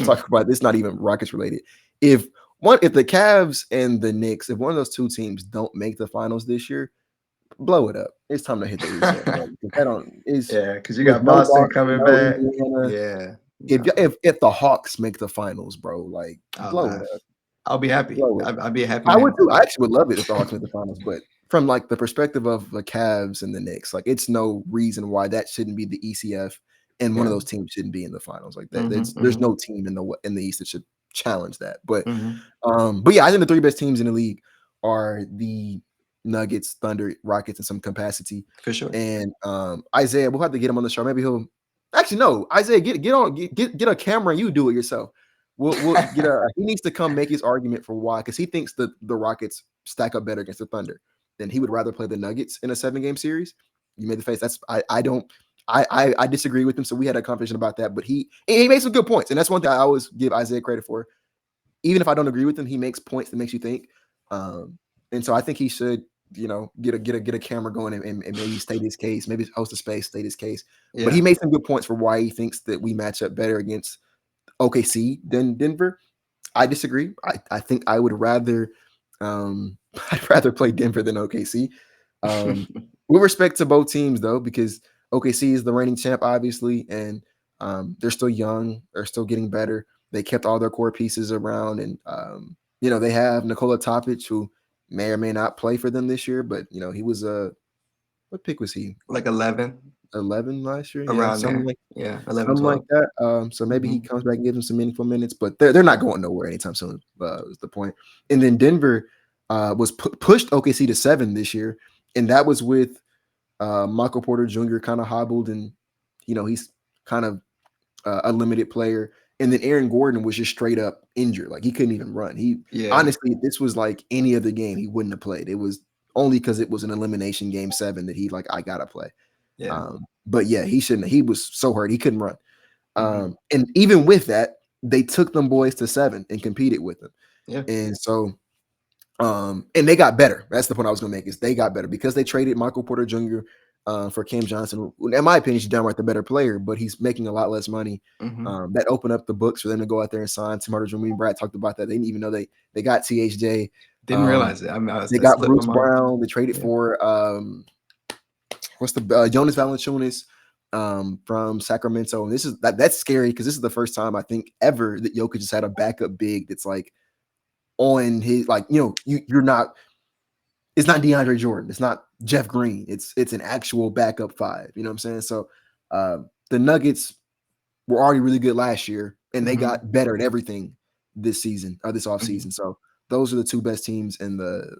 talk about this, not even Rockets related. If the Cavs and the Knicks, if one of those two teams don't make the finals this year, blow it up. It's time to hit the reset button. Because you got Boston coming back. Indiana. Yeah. If the Hawks make the finals, bro, like blow it up. I'll be happy. I'll be a happy. I would too. I actually would love it if the Hawks made the finals, but from like the perspective of the Cavs and the Knicks, like it's no reason why that shouldn't be the ECF, and one of those teams shouldn't be in the finals. Like that, there's no team in the East that should challenge that. But yeah, I think the three best teams in the league are the Nuggets, Thunder, Rockets in some capacity for sure. And Isaiah, we'll have to get him on the show. Maybe he'll actually no. Isaiah, get a camera and you do it yourself. We'll get he needs to come make his argument for why, because he thinks that the Rockets stack up better against the Thunder. Then he would rather play the Nuggets in a 7-game series. You made the face. That's I disagree with him. So we had a conversation about that, but he made some good points, and that's one thing I always give Isaiah credit for. Even if I don't agree with him, he makes points that makes you think. And so I think he should, get a camera going and maybe state his case, maybe host a space, state his case. Yeah. But he made some good points for why he thinks that we match up better against OKC than Denver. I disagree. I think I would rather I'd rather play Denver than OKC. With respect to both teams though, because OKC is the reigning champ, obviously, and they're still young, they're still getting better. They kept all their core pieces around, and they have Nikola Topic, who may or may not play for them this year, but he was what pick was he? Like 11 last year, around something there. 11, something 12. Like that. So maybe he comes back and gives them some meaningful minutes, but they're not going nowhere anytime soon. Is the point. And then Denver was pushed OKC to 7 this year, and that was with Michael Porter Jr. kind of hobbled, and he's kind of a limited player. And then Aaron Gordon was just straight up injured, like he couldn't even run. Honestly, if this was like any other game, he wouldn't have played. It was only because it was an elimination game 7 that I gotta play. Yeah. But yeah, he shouldn't. He was so hurt he couldn't run. And even with that, they took them boys to 7 and competed with them. Yeah. And so, and they got better. That's the point I was gonna make, is they got better because they traded Michael Porter Jr. For Cam Johnson. In my opinion, he's downright the better player, but he's making a lot less money. That opened up the books for them to go out there and sign Tim Hardaway Jr. Brad talked about that. They didn't even know they got THJ. Didn't realize it. They got Bruce Brown. They traded for Jonas Valanciunas from Sacramento. And this is that's scary because this is the first time I think ever that Jokic has had a backup big that's like on his you're not. It's not DeAndre Jordan. It's not Jeff Green. It's an actual backup 5. You know what I'm saying? So the Nuggets were already really good last year, and they got better at everything this season or this offseason. So those are the two best teams in the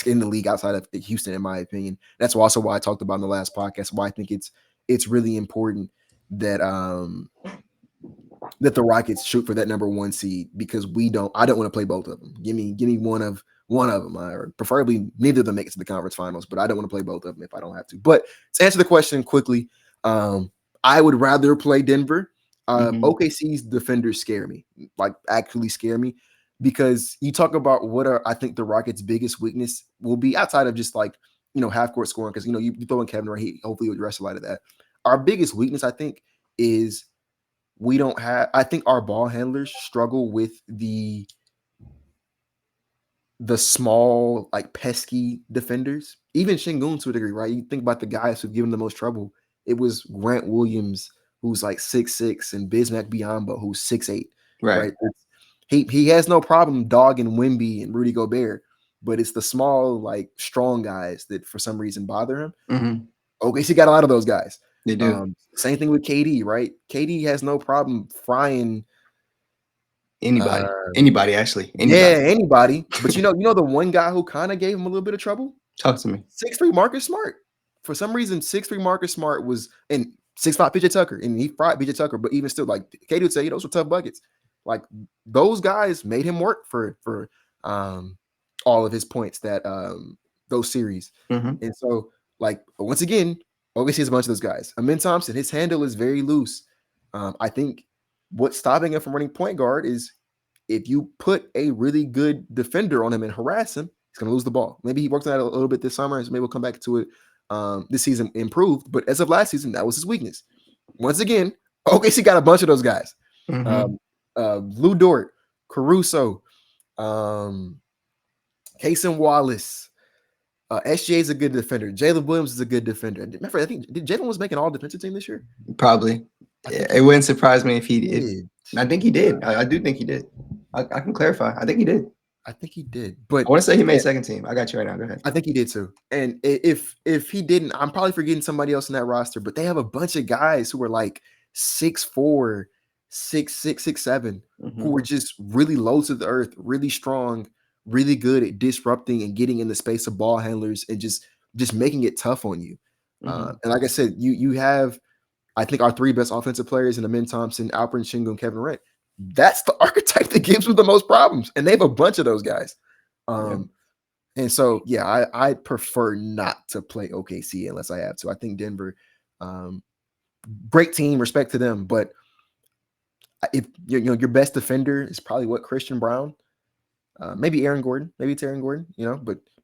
league outside of Houston, in my opinion. That's also why I talked about in the last podcast, why I think it's really important that that the Rockets shoot for that number 1 seed because I don't want to play both of them. Give me one of them, or preferably neither of them make it to the conference finals, but I don't want to play both of them if I don't have to. But to answer the question quickly, I would rather play Denver. OKC's defenders scare me, like actually scare me, because you talk about what I think the Rockets' biggest weakness will be outside of just like, half court scoring, because, you throw in Kevin Durant, he hopefully would address a lot of that. Our biggest weakness, I think, is I think our ball handlers struggle with the small, like, pesky defenders. Even Şengün to a degree, right? You think about the guys who've given the most trouble. It was Grant Williams, who's like 6'6", and Bismack Biyombo, who's 6'8", right? He has no problem dogging Wemby and Rudy Gobert, but it's the small, like, strong guys that for some reason bother him. OKC got a lot of those guys. They do. Same thing with KD, right? KD has no problem frying anybody actually. Anybody. But you know the one guy who kind of gave him a little bit of trouble? Talk to me. 6'3" Marcus Smart. For some reason, 6'3" Marcus Smart was, and 6'5" PJ Tucker, and he fried PJ Tucker, but even still, like, KD would say, those were tough buckets. Like, those guys made him work for all of his points that those series. And so, like, once again, OKC has a bunch of those guys. Amin Thompson, his handle is very loose. I think what's stopping him from running point guard is if you put a really good defender on him and harass him, he's going to lose the ball. Maybe he worked on that a little bit this summer, so maybe we'll come back to it this season improved. But as of last season, that was his weakness. Once again, OKC got a bunch of those guys. Lou Dort, Caruso, Cason Wallace. SGA is a good defender. Jalen Williams is a good defender. Remember, I think Jalen was making all defensive team this year. Probably. It wouldn't surprise me if he did. I think he did. I do think he did. I can clarify. I think he did. But I want to say he made second team. I got you right now. Go ahead. I think he did too. And if he didn't, I'm probably forgetting somebody else in that roster. But they have a bunch of guys who are like 6'4", 6'6", 6'7", who were just really low to the earth, really strong, really good at disrupting and getting in the space of ball handlers and just making it tough on you. And like I said, you have, I think, our three best offensive players in Amin Thompson, Alperen Şengün, and Kevin Durant. That's the archetype that gives them the most problems, and they have a bunch of those guys. And so, yeah, I prefer not to play OKC unless I have to. I think Denver, great team, respect to them, but if your best defender is probably Christian Brown, maybe Aaron Gordon, but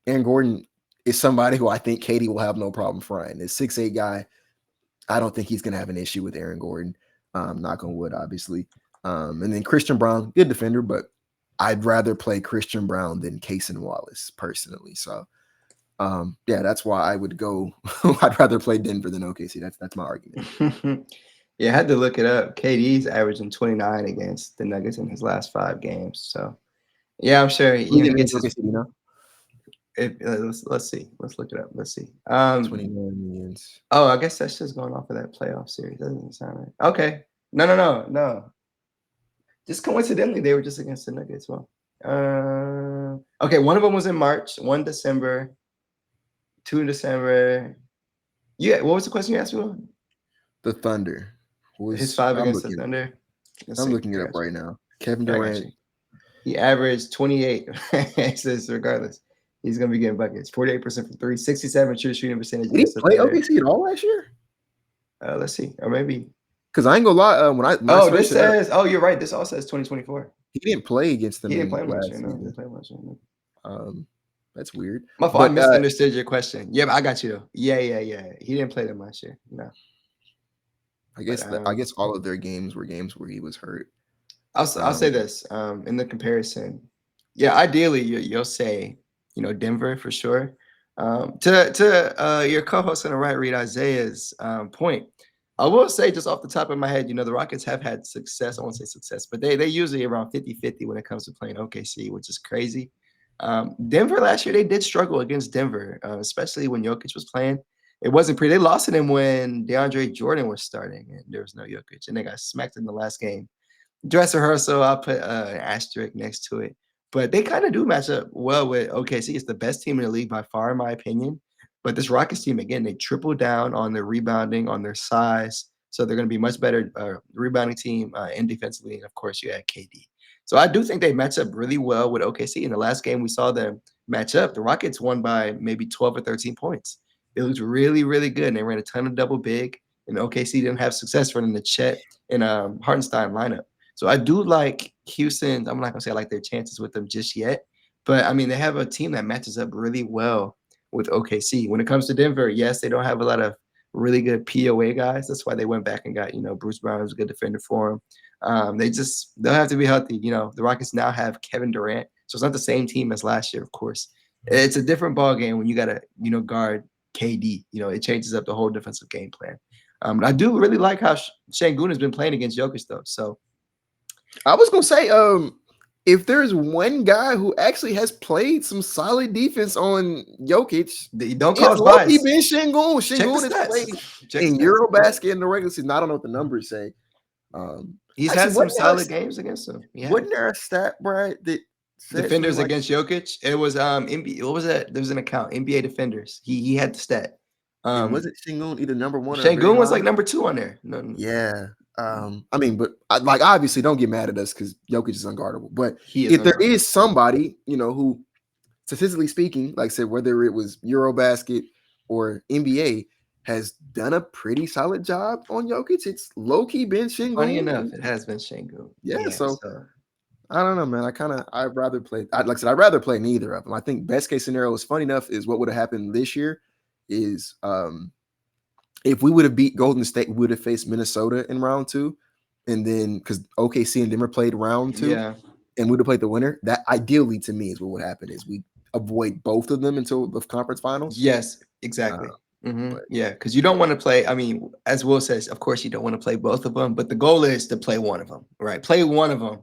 Aaron Gordon is somebody who I think KD will have no problem frying. This 6'8" guy, I don't think he's going to have an issue with Aaron Gordon. Knock on wood, obviously. And then Christian Brown, good defender, but I'd rather play Christian Brown than Cason Wallace personally. So, that's why I would go. I'd rather play Denver than OKC. That's my argument. Yeah, I had to look it up. KD's averaging 29 against the Nuggets in his last 5 games. So, yeah, I'm sure he gets his, let's see. Let's look it up. Let's see. 29 millions. Oh, I guess that's just going off of that playoff series. Doesn't sound right. Okay. No. Just coincidentally, they were just against the Nuggets. Well, okay. One of them was in March, 1 December, 2 December. Yeah. What was the question you asked me? The Thunder. His 5 against the Thunder. I'm looking it up right now. Kevin Durant. He averaged 28. It says regardless, he's going to be getting buckets. 48% from 3, 67 true shooting percentage. Did he play OKC at all last year? Let's see. Or maybe. Because I ain't gonna lie. This says. Oh, you're right. This all says 2024. He didn't play against them. He didn't play last year. No, he didn't play last year. No. That's weird. My fault. I misunderstood your question. Yeah, but I got you though. Yeah. He didn't play them last year. No. I guess all of their games were games where he was hurt. I'll say this. In the comparison, yeah, ideally you'll say, Denver for sure. To your co-host on the right, Reed Isaiah's point, I will say just off the top of my head, the Rockets have had success. I won't say success, but they usually around 50-50 when it comes to playing OKC, which is crazy. Denver last year, they did struggle against Denver, especially when Jokic was playing. It wasn't pretty. They lost to them when DeAndre Jordan was starting and there was no Jokic, and they got smacked in the last game. Dress rehearsal, I'll put an asterisk next to it. But they kind of do match up well with OKC. It's the best team in the league by far, in my opinion. But this Rockets team, again, they triple down on their rebounding, on their size. So they're going to be much better rebounding team and defensively. And of course, you had KD. So I do think they match up really well with OKC. In the last game we saw them match up, the Rockets won by maybe 12 or 13 points. It looked really, really good. And they ran a ton of double big. And OKC didn't have success running the Chet and Hartenstein lineup. So I do like Houston. I'm not going to say I like their chances with them just yet. But, I mean, they have a team that matches up really well with OKC. When it comes to Denver, yes, they don't have a lot of really good POA guys. That's why they went back and got, Bruce Brown was a good defender for them. They'll have to be healthy. The Rockets now have Kevin Durant. So it's not the same team as last year, of course. It's a different ball game when you got to, guard KD. It changes up the whole defensive game plan. I do really like how Şengün has been playing against Jokic, though. So I was going to say, if there's one guy who actually has played some solid defense on Jokic, don't cause bias. It's been Şengün. Şengün has played in Eurobasket in the regular season. I don't know what the numbers say. He's had some solid games against him. Yeah. Wasn't there a stat, Brad, that defenders against Jokic? It was NBA. What was that? There was an account, NBA defenders. He had the stat. Was it Şengün either number one? Şengün was like number 2 on there. No. Yeah. I mean, but obviously don't get mad at us because Jokic is unguardable. But if there is somebody, who statistically speaking, like I said, whether it was Eurobasket or NBA, has done a pretty solid job on Jokic, it's low-key been Şengün. Funny enough, it has been Şengün. Yeah, so I don't know, man. I'd rather play. Like I said, I'd rather play neither of them. I think best case scenario is funny enough is what would have happened this year is if we would have beat Golden State, we would have faced Minnesota in round 2. And then because OKC and Denver played round 2 and we would have played the winner, that ideally to me is what would happen is we avoid both of them until the conference finals. Yes, exactly. Yeah, because you don't want to play. I mean, as Will says, of course you don't want to play both of them, but the goal is to play one of them, right? Play one of them,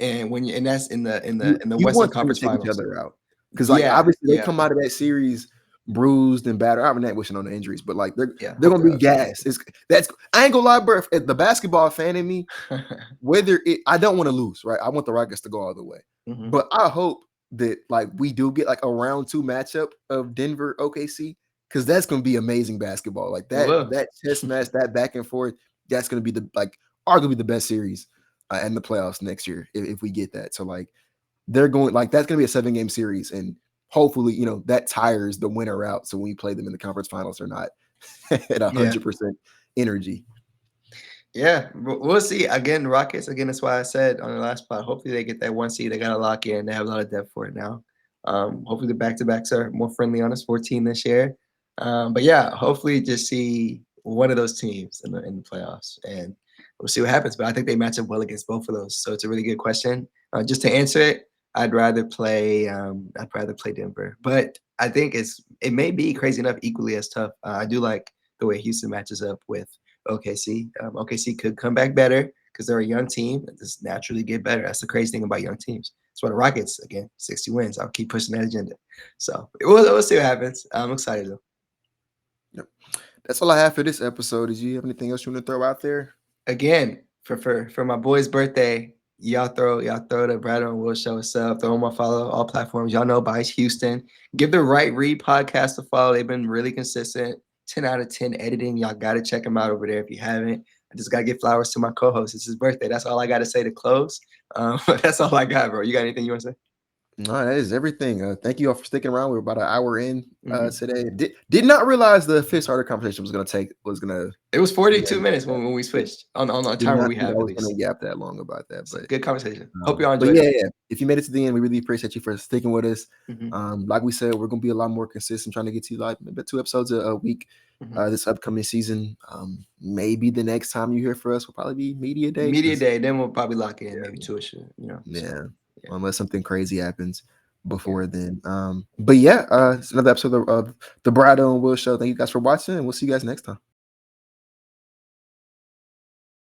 and that's in the Western Conference Finals. Each other out because obviously they come out of that series bruised and battered. I'm not wishing on the injuries, but like they're gonna be gassed. I ain't gonna lie, bro. If the basketball fan in me, I don't want to lose, right? I want the Rockets to go all the way, but I hope that like we do get like a round 2 matchup of Denver OKC. Because that's going to be amazing basketball. Like that chess match, that back and forth, that's going to be arguably the best series in the playoffs next year if we get that. So like they're going like that's going to be a 7-game series, and hopefully that tires the winner out. So when we play them in the conference finals, they're not at 100% energy. Yeah, we'll see. Again, Rockets. Again, that's why I said on the last spot. Hopefully they get that 1 seed. They got to lock in. They have a lot of depth for it now. Hopefully the back-to-backs are more friendly on us. 14 this year. But yeah, hopefully just see one of those teams in the playoffs, and we'll see what happens. But I think they match up well against both of those, so it's a really good question. Just to answer it, I'd rather play Denver, but I think it may be crazy enough equally as tough. I do like the way Houston matches up with OKC. OKC could come back better because they're a young team and just naturally get better. That's the crazy thing about young teams. That's why the Rockets, again, 60 wins. I'll keep pushing that agenda. So we'll see what happens. I'm excited though. Yep. That's all I have for this episode. Did you have anything else you want to throw out there? Again, for my boy's birthday, y'all throw the Bradeaux and Will show us up. Throw them a follow all platforms. Y'all know Bias Houston. Give the Right Read podcast a follow. They've been really consistent. 10 out of 10 editing. Y'all got to check them out over there if you haven't. I just got to give flowers to my co-host. It's his birthday. That's all I got to say to close. That's all I got, bro. You got anything you want to say? No, that is everything. Thank you all for sticking around. We're about an hour in today. Did not realize the fifth starter conversation was gonna. It was 42 minutes when we switched on the timer we have. I was gonna gap that long about that, but good conversation. Hope y'all enjoyed. Yeah. If you made it to the end, we really appreciate you for sticking with us. Like we said, we're gonna be a lot more consistent, trying to get to you like maybe 2 episodes a week this upcoming season. Maybe the next time you hear for us will probably be media day. Then we'll probably lock in maybe 2-ish. Unless something crazy happens before then. But it's another episode of the Bradeaux and Will Show. Thank you guys for watching, and we'll see you guys next time.